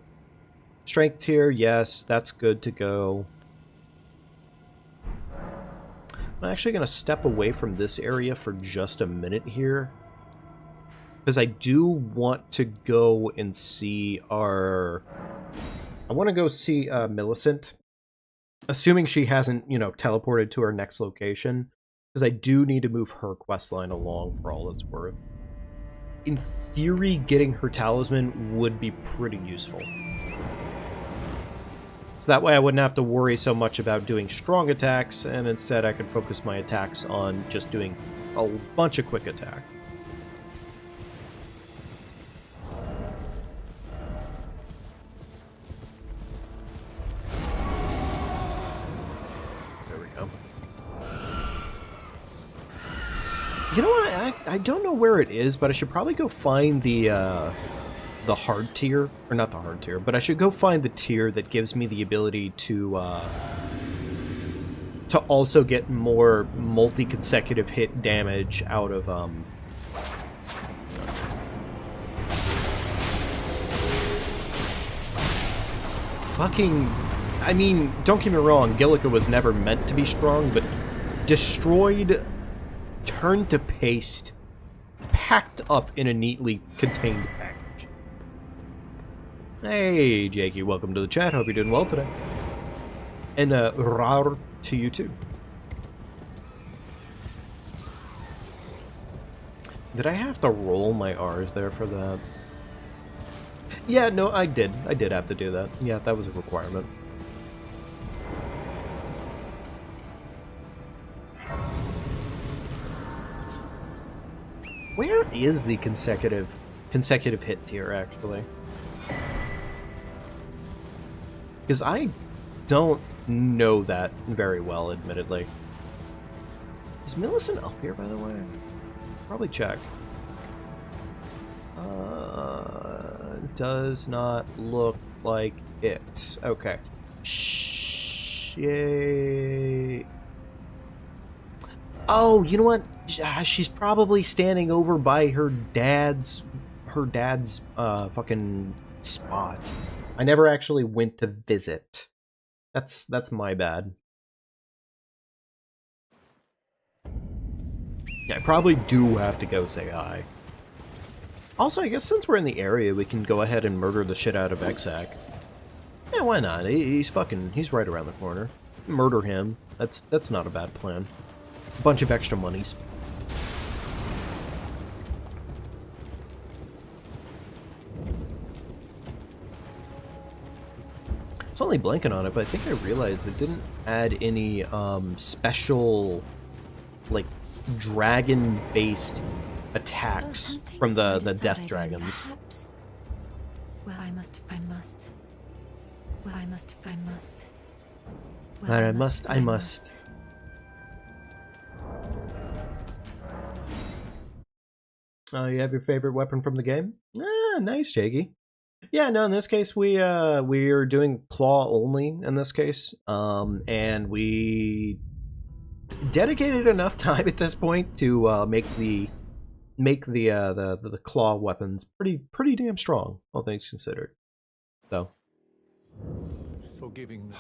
Strength tier, yes, that's good to go. I'm actually going to step away from this area for just a minute here. Because I do want to go and see our... I want to go see Millicent. Assuming she hasn't, you know, teleported to her next location. Because I do need to move her questline along for all it's worth. In theory, getting her talisman would be pretty useful. So that way I wouldn't have to worry so much about doing strong attacks, and instead I could focus my attacks on just doing a bunch of quick attacks. You know what? I don't know where it is, but I should probably go find the hard tier, or not the hard tier, but I should go find the tier that gives me the ability to also get more multi-consecutive hit damage out of fucking. I mean, don't get me wrong, Gillica was never meant to be strong, but destroyed. Turned to paste, packed up in a neatly contained package. Hey, Jakey, welcome to the chat. Hope you're doing well today. And rar to you too. Did I have to roll my R's there for that? Yeah, no, I did. I did have to do that. Yeah, that was a requirement. Where is the consecutive hit tier, actually? Because I don't know that very well, admittedly. Is Millicent up here, by the way? Probably check. Does not look like it. Okay. Yay. Oh, you know what? She's probably standing over by her dad's fucking spot. I never actually went to visit. That's my bad. Yeah, I probably do have to go say hi. Also, I guess since we're in the area, we can go ahead and murder the shit out of Exac. Yeah, why not? He's right around the corner. Murder him. That's not a bad plan. A bunch of extra monies. I was only blanking on it, but I think I realized it didn't add any special, like, dragon-based attacks from the death dragons. Well, I must. Well, I must. Well, I must. Oh, you have your favorite weapon from the game? Ah, nice, Jakey. Yeah, no, in this case, we're doing claw only in this case. And we dedicated enough time at this point to make the claw weapons pretty damn strong, all things considered. So Forgiving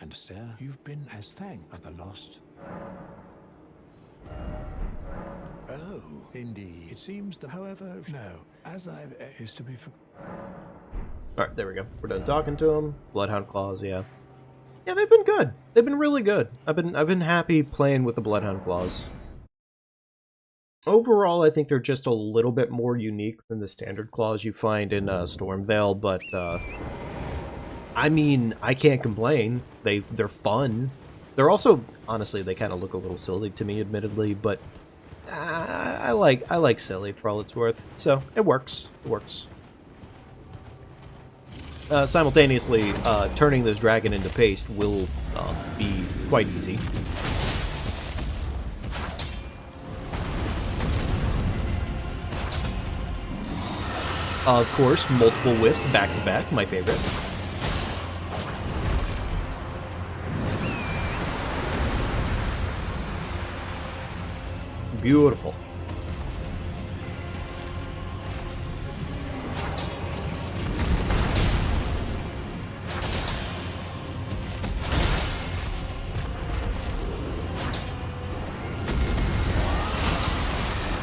and stare, you've been as thang at the lost. Oh, indeed. It seems that, however, no, as I've is to be for. Alright, there we go. We're done talking to them. Bloodhound Claws, yeah. Yeah, they've been good. They've been really good. I've been happy playing with the Bloodhound Claws. Overall, I think they're just a little bit more unique than the standard claws you find in Stormvale, but I mean, I can't complain. They're fun. They're also, honestly, they kind of look a little silly to me, admittedly, but I like silly for all it's worth. So it works. It works. Simultaneously, turning this dragon into paste will be quite easy. Of course, multiple whiffs back to back, my favorite. Beautiful.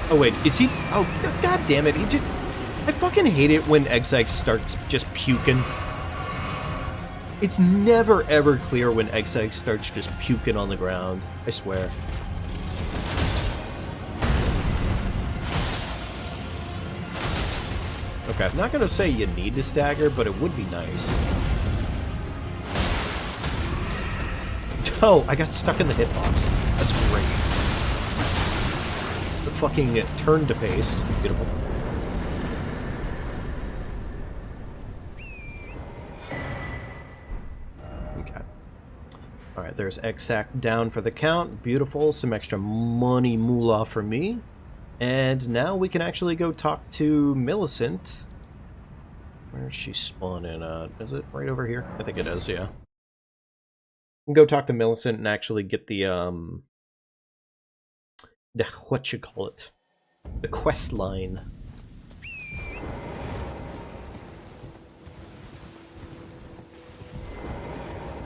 Oh wait, is he? Oh, god damn it! He just. I fucking hate it when Exeg starts just puking. It's never ever clear when Exeg starts just puking on the ground. I swear. Okay, I'm not gonna say you need to stagger, but it would be nice. Oh, I got stuck in the hitbox. That's great. The fucking turn to paste. Beautiful. Okay. Alright, there's Exac down for the count. Beautiful. Some extra money moolah for me. And now we can actually go talk to Millicent. Where's she spawning at? Is it right over here? I think it is, yeah. We can go talk to Millicent and actually get the what you call it? The quest line.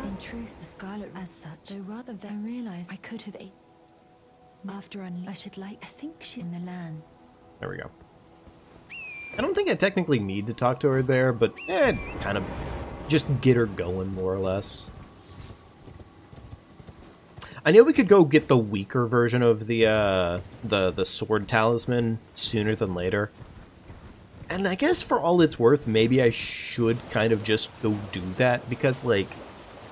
In truth, the Scarlet as such, though rather than realize I could have after I should like. I think she's in the land. There we go. I don't think I technically need to talk to her there, but kind of just get her going more or less. I know we could go get the weaker version of the sword talisman sooner than later. And I guess for all it's worth, maybe I should kind of just go do that, because, like,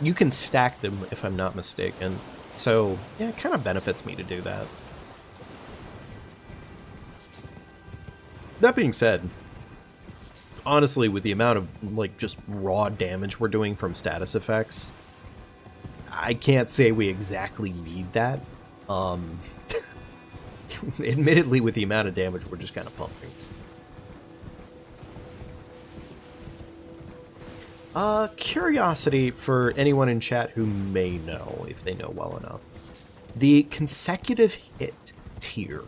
you can stack them if I'm not mistaken. So, yeah, it kind of benefits me to do that. That being said, honestly, with the amount of, like, just raw damage we're doing from status effects, I can't say we exactly need that. Admittedly, with the amount of damage we're just kind of pumping. Curiosity for anyone in chat who may know, if they know well enough. The consecutive hit tier.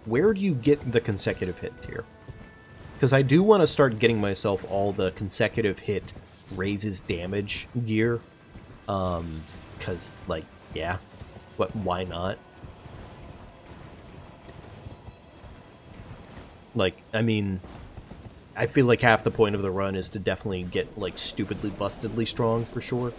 Where do you get the consecutive hit tier? Because I do want to start getting myself all the consecutive hit raises damage gear. Because, like, yeah. Why not? Like, I mean, I feel like half the point of the run is to definitely get, like, stupidly bustedly strong, for sure.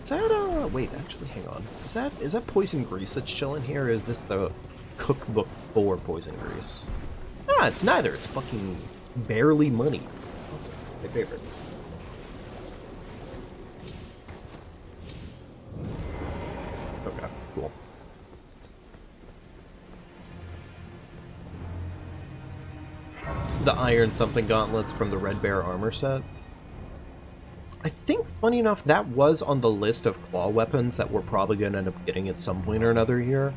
Is that, wait, actually, hang on. Is that poison grease that's chilling here, or is this the cookbook for poison grease? Ah, it's neither. It's fucking barely money. Awesome. My favorite. Okay, cool. The iron something gauntlets from the Red Bear armor set. I think, funny enough, that was on the list of claw weapons that we're probably going to end up getting at some point or another here.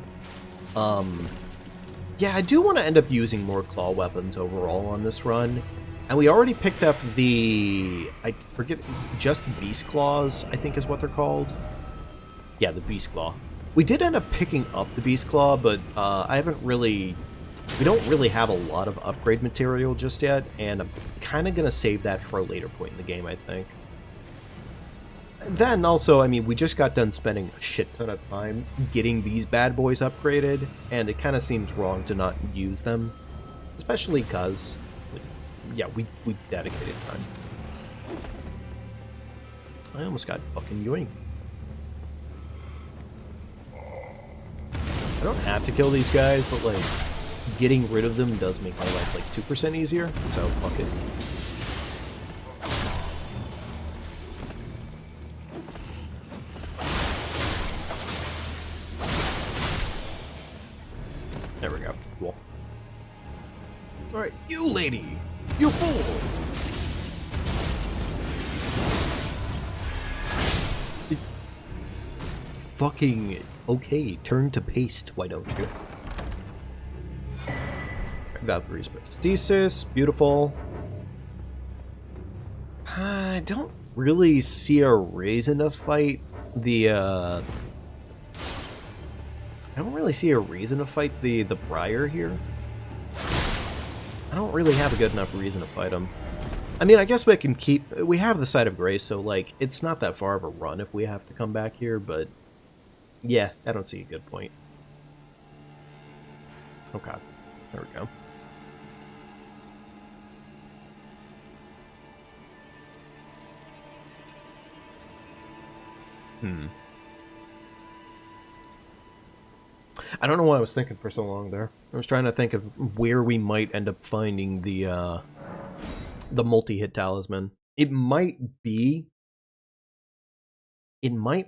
Yeah, I do want to end up using more claw weapons overall on this run. And we already picked up the... I forget... Just Beast Claws, I think is what they're called. Yeah, the Beast Claw. We did end up picking up the Beast Claw, but I haven't really... We don't really have a lot of upgrade material just yet, and I'm kind of going to save that for a later point in the game, I think. And then also, I mean, we just got done spending a shit ton of time getting these bad boys upgraded, and it kind of seems wrong to not use them. Especially because, yeah, we dedicated time. I almost got fucking yoinked. I don't have to kill these guys, but like, getting rid of them does make my life like 2% easier, so fuck it. There we go. Cool. Alright, you lady! You fool! Fucking okay, turn to paste, why don't you? Valkyrie's Prosthesis, beautiful. I don't really see a reason to fight the, I don't really see a reason to fight the Briar here. I don't really have a good enough reason to fight him. I mean, I guess we can keep... We have the Site of Grace, so, like, it's not that far of a run if we have to come back here, but... Yeah, I don't see a good point. Okay. There we go. I don't know what I was thinking for so long there. I was trying to think of where we might end up finding the multi-hit talisman. It might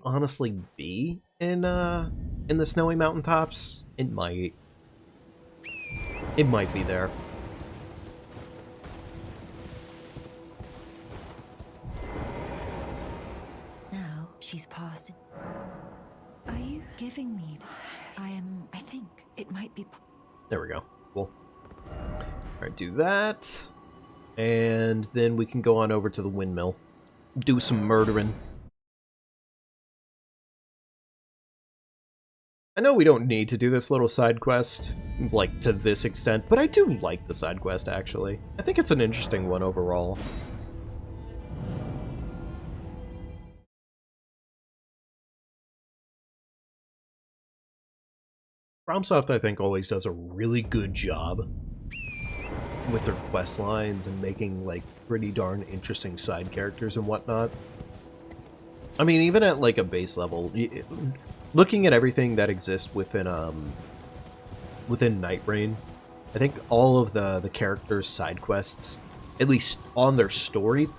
honestly be in the snowy mountaintops. It might be there. Now she's past it. Are you giving me? I think it might be. There we go. Cool. Alright, do that. And then we can go on over to the windmill. Do some murdering. I know we don't need to do this little side quest, like, to this extent, but I do like the side quest, actually. I think it's an interesting one overall. FromSoft, I think, always does a really good job with their quest lines and making, like, pretty darn interesting side characters and whatnot. I mean, even at, like, a base level, looking at everything that exists within Night Rain, I think all of the characters' side quests, at least on their story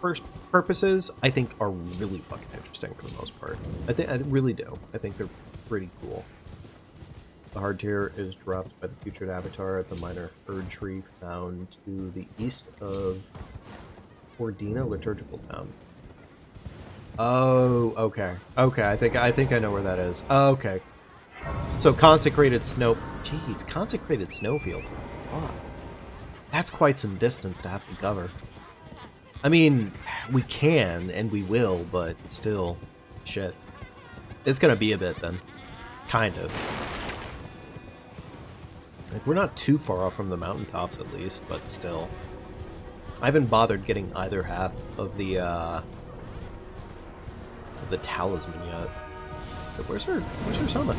purposes, I think are really fucking interesting for the most part. I really do. I think they're pretty cool. The hard tier is dropped by the featured avatar at the minor Erd tree found to the east of Ordina Liturgical Town. Oh, okay. Okay, I think I know where that is. Oh, okay. So consecrated snow... Jeez, consecrated snowfield. Fuck. That's quite some distance to have to cover. I mean, we can, and we will, but still... Shit. It's gonna be a bit, then. Kind of. Like, we're not too far off from the mountaintops, at least, but still. I haven't bothered getting either half of the talisman yet. But where's her summon?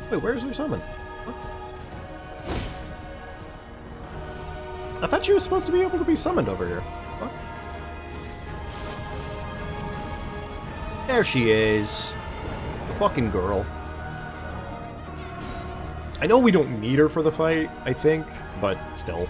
Wait, where's her summon? What? I thought she was supposed to be able to be summoned over here. What? There she is. The fucking girl. I know we don't need her for the fight, I think, but still.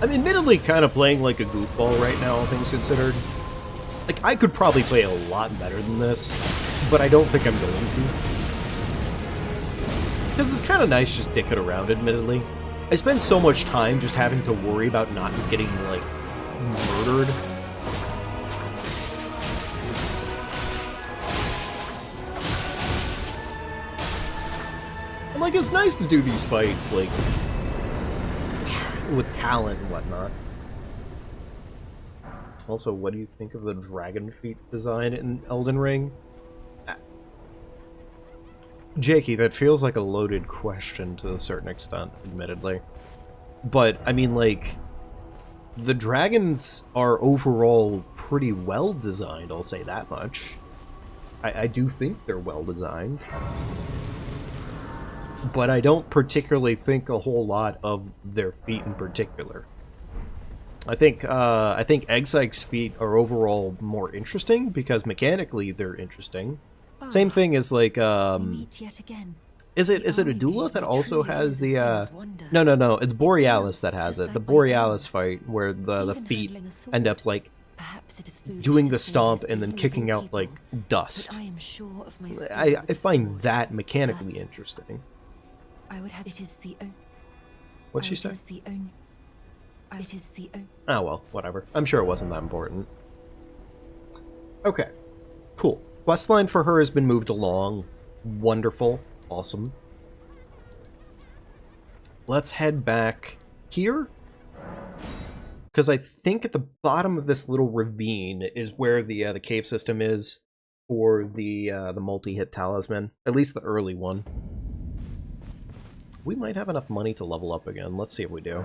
I'm admittedly kind of playing like a goofball right now, all things considered. Like, I could probably play a lot better than this, but I don't think I'm going to. Because it's kind of nice just dicking around, admittedly. I spend so much time just having to worry about not getting, like, murdered. And, like, it's nice to do these fights, like... with talent and whatnot. Also, what do you think of the dragon feet design in Elden Ring? Jakey, that feels like a loaded question to a certain extent, admittedly. But, I mean, like, the dragons are overall pretty well designed, I'll say that much. I do think they're well designed. But I don't particularly think a whole lot of their feet in particular. I think Eggsig's feet are overall more interesting because mechanically they're interesting. Same thing as like We meet yet again. is it The a army Dula gave that me also truly has is a the thing of wonder. no, it's Borealis feels that has just it. The like my Borealis own. fight where the Even feet handling a sword. end up like Perhaps it is foolish doing to the say stomp this and to then you of kicking all out like people, dust. but I am sure of my skill I with the find sword. that mechanically Thus, interesting. I would have it is the own. What'd she say? It is the own. It is the own. Oh well, whatever. I'm sure it wasn't that important. Okay, cool. Questline for her has been moved along. Wonderful. Awesome. Let's head back here. Because I think at the bottom of this little ravine is where the cave system is for the multi-hit talisman. At least the early one. We might have enough money to level up again. Let's see if we do.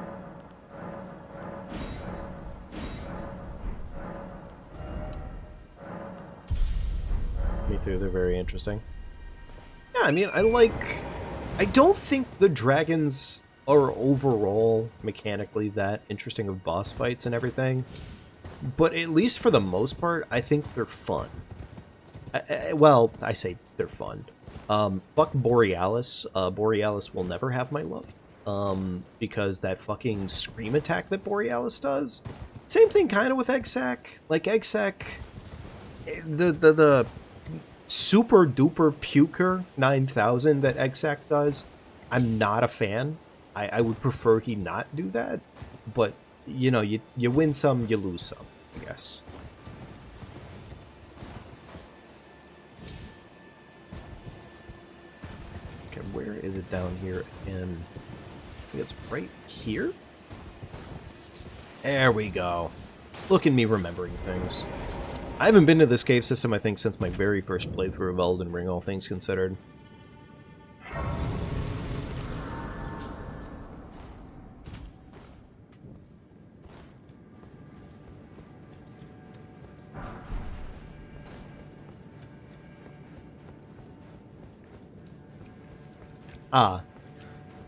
Me too, they're very interesting. Yeah, I mean, I don't think the dragons are overall mechanically that interesting of boss fights and everything. But at least for the most part, I think they're fun. Well, I say they're fun. Fuck Borealis. Borealis will never have my love. Because that fucking scream attack that Borealis does. Same thing kind of with Eggsac. Like, Eggsac, the super duper puker 9000 that Eggsac does, I'm not a fan. I would prefer he not do that. But, you know, you win some, you lose some, I guess. Okay, where is it down here? And I think it's right here? There we go. Look at me remembering things. I haven't been to this cave system, I think, since my very first playthrough of Elden Ring, all things considered. Ah.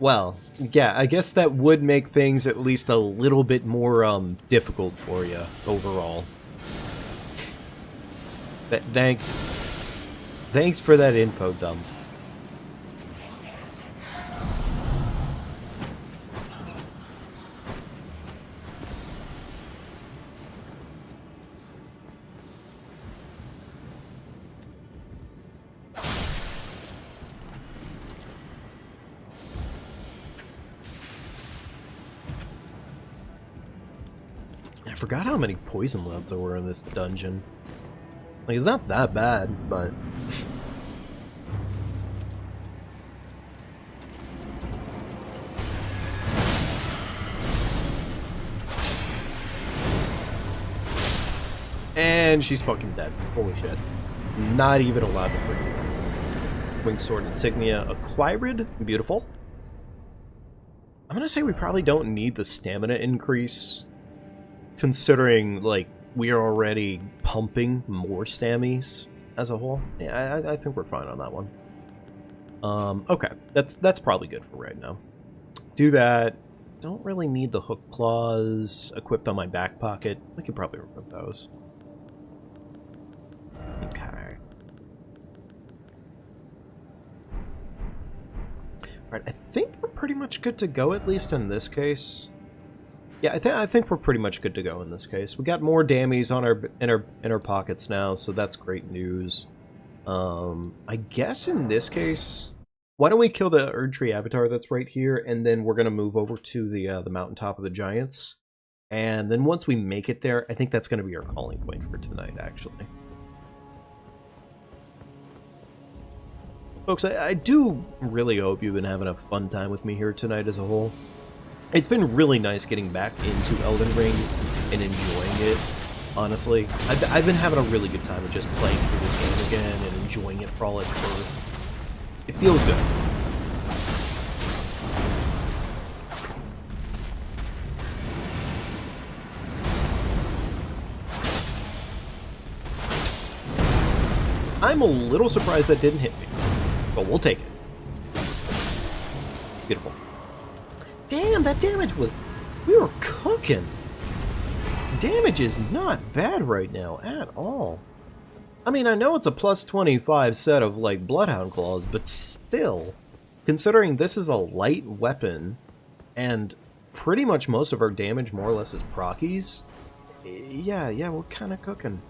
Well, yeah, I guess that would make things at least a little bit more, difficult for you, overall. Thanks. Thanks for that info, dump. I forgot how many poison levels there were in this dungeon. Like, it's not that bad, but... And she's fucking dead. Holy shit. Not even allowed to breathe. Winged Sword Insignia acquired. Beautiful. I'm gonna say we probably don't need the stamina increase, considering, like, we are already pumping more stammies as a whole. Yeah, I think we're fine on that one. Okay, that's probably good for right now. Do that. Don't really need the hook claws equipped on my back pocket. I could probably remove those. Okay. Alright, I think we're pretty much good to go, at least in this case. Yeah, I think we're pretty much good to go in this case. We got more dammies on our pockets now, so that's great news. I guess in this case, why don't we kill the Erdtree Avatar that's right here, and then we're gonna move over to the mountaintop of the Giants, and then once we make it there, I think that's gonna be our calling point for tonight, actually. Folks, I do really hope you've been having a fun time with me here tonight as a whole. It's been really nice getting back into Elden Ring and enjoying it. honestly. I've been having a really good time of just playing through this game again and enjoying it for all it's worth. It feels good. I'm a little surprised that didn't hit me, but we'll take it. Beautiful. Damn, that damage was... We were cooking. Damage is not bad right now at all. I mean, I know it's a plus 25 set of, like, Bloodhound Claws, but still, considering this is a light weapon, and pretty much most of our damage more or less is prockies, yeah, we're kind of cooking.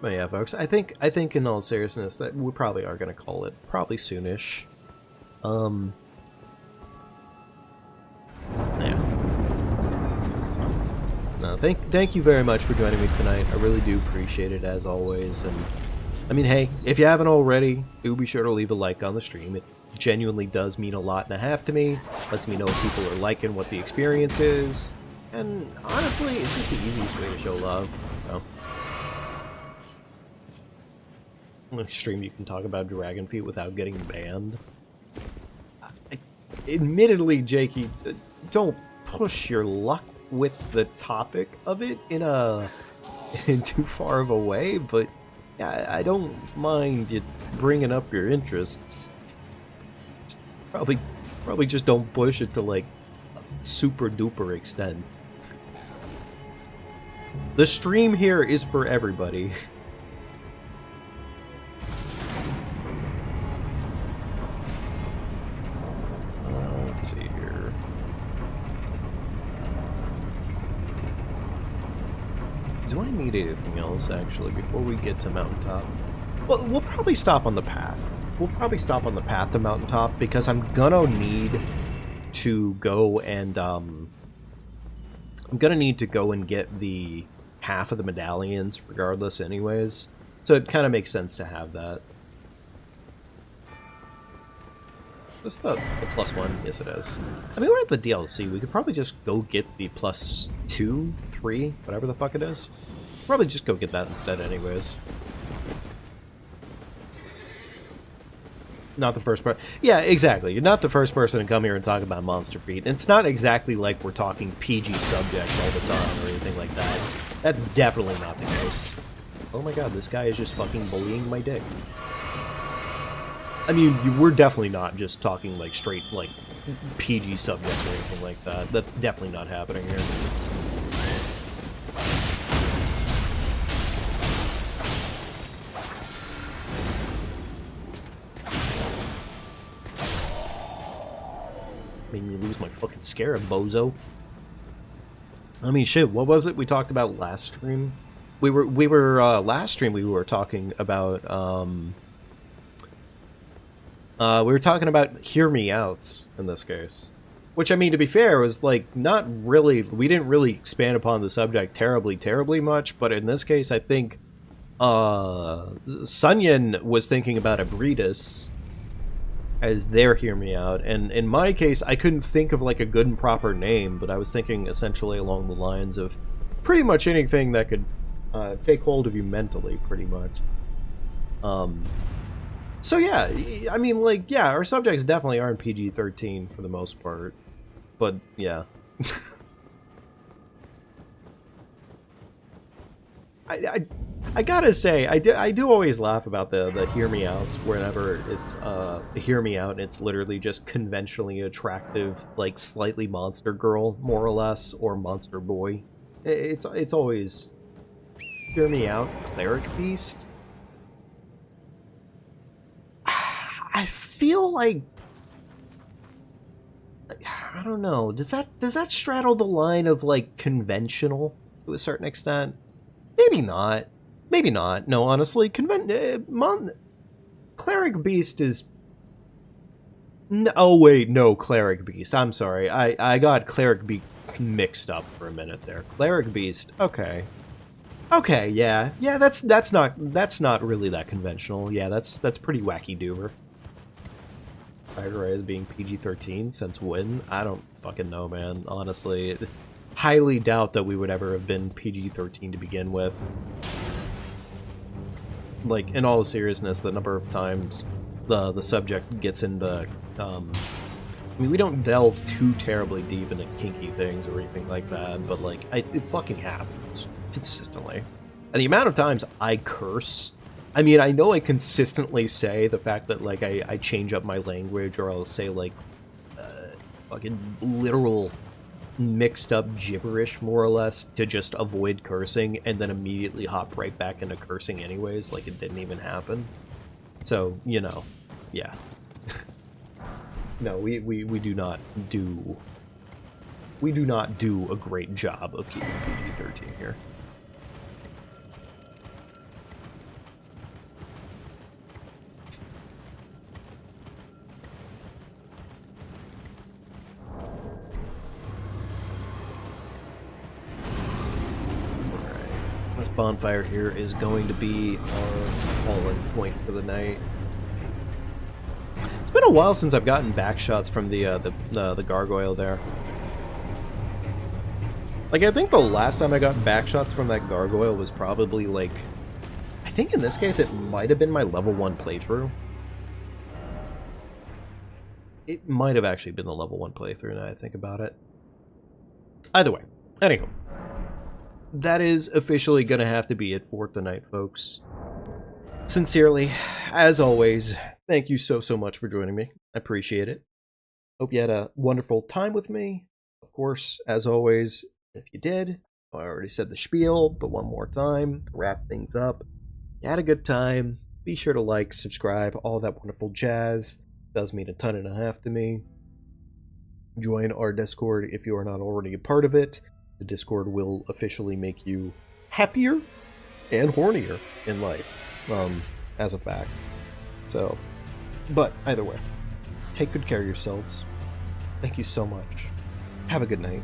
But yeah, folks, I think in all seriousness that we probably are going to call it probably soonish. Yeah. No, thank you very much for joining me tonight. I really do appreciate it as always. And I mean, hey, if you haven't already, do be sure to leave a like on the stream. It genuinely does mean a lot and a half to me. Lets me know if people are liking what the experience is. And honestly, it's just the easiest way to show love. So. On the stream, you can talk about Dragon Feet without getting banned. Admittedly, Jakey, don't push your luck with the topic of it in too far of a way, but yeah, I don't mind you bringing up your interests. Just probably just don't push it to like a super duper extent. The stream here is for everybody. Let's see here. Do I need anything else, actually, before we get to Mountaintop? Well, we'll probably stop on the path. We'll probably stop on the path to Mountaintop, because I'm gonna need to go and, get the half of the medallions, regardless, anyways. So it kind of makes sense to have that. Is the +1? Yes, it is. I mean, we're at the DLC. We could probably just go get the +2, 3, whatever the fuck it is. Probably just go get that instead anyways. Not the first person. Yeah, exactly. You're not the first person to come here and talk about Monster Feet. It's not exactly like we're talking PG subjects all the time or anything like that. That's definitely not the case. Oh my god, this guy is just fucking bullying my dick. I mean, we're definitely not just talking, like, straight, like, PG subjects or anything like that. That's definitely not happening here. Made me lose my fucking scarab, bozo. I mean, shit, what was it we talked about last stream? Last stream we were talking about, we were talking about Hear Me Outs, in this case. Which, I mean, to be fair, was, like, not really... We didn't really expand upon the subject terribly much, but in this case, I think, Sunyan was thinking about Abridus as their Hear Me Out, and in my case, I couldn't think of, like, a good and proper name, but I was thinking essentially along the lines of pretty much anything that could, take hold of you mentally, pretty much. So yeah, I mean, like, yeah, our subjects definitely aren't PG-13 for the most part, but yeah. I gotta say, I do always laugh about the Hear Me Outs whenever it's Hear Me Out and it's literally just conventionally attractive, like, slightly monster girl, more or less, or monster boy. It's always Hear Me Out, Cleric Beast. I feel like, I don't know, does that straddle the line of, like, conventional to a certain extent? Maybe not. Maybe not. No, honestly, Cleric Beast is... Oh, wait, no, Cleric Beast. I'm sorry. I got Cleric Beast mixed up for a minute there. Cleric Beast, okay. Okay, yeah. Yeah, that's not really that conventional. Yeah, that's pretty wacky-doober. categorized as being PG-13 since when? I don't fucking know, man. Honestly, highly doubt that we would ever have been PG-13 to begin with. Like, in all seriousness, the number of times the subject gets into, I mean, we don't delve too terribly deep into kinky things or anything like that, but, like, it fucking happens consistently. And the amount of times I curse, I mean, I know I consistently say the fact that, like, I change up my language, or I'll say, like, fucking literal mixed up gibberish, more or less, to just avoid cursing, and then immediately hop right back into cursing anyways, like it didn't even happen. So, you know, yeah. No, we do not do... We do not do a great job of keeping PG-13 here. This bonfire here is going to be our all-in point for the night. It's been a while since I've gotten back shots from the gargoyle there. Like, I think the last time I got back shots from that gargoyle was probably, like, I think in this case it might have been my level 1 playthrough. It might have actually been the level 1 playthrough now I think about it. Either way, anywho. That is officially going to have to be it for tonight, folks. Sincerely, as always, thank you so much for joining me. I appreciate it. Hope you had a wonderful time with me. Of course, as always, if you did, I already said the spiel, but one more time, to wrap things up. You had a good time. Be sure to like, subscribe, all that wonderful jazz. It does mean a ton and a half to me. Join our Discord if you are not already a part of it. The Discord will officially make you happier and hornier in life, as a fact. So, but either way, take good care of yourselves. Thank you so much. Have a good night.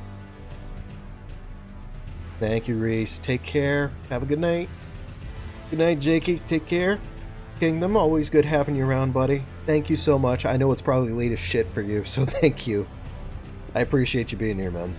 Thank you, Reese. Take care. Have a good night. Good night, Jakey. Take care. Kingdom, always good having you around, buddy. Thank you so much. I know it's probably late as shit for you, so thank you. I appreciate you being here, man.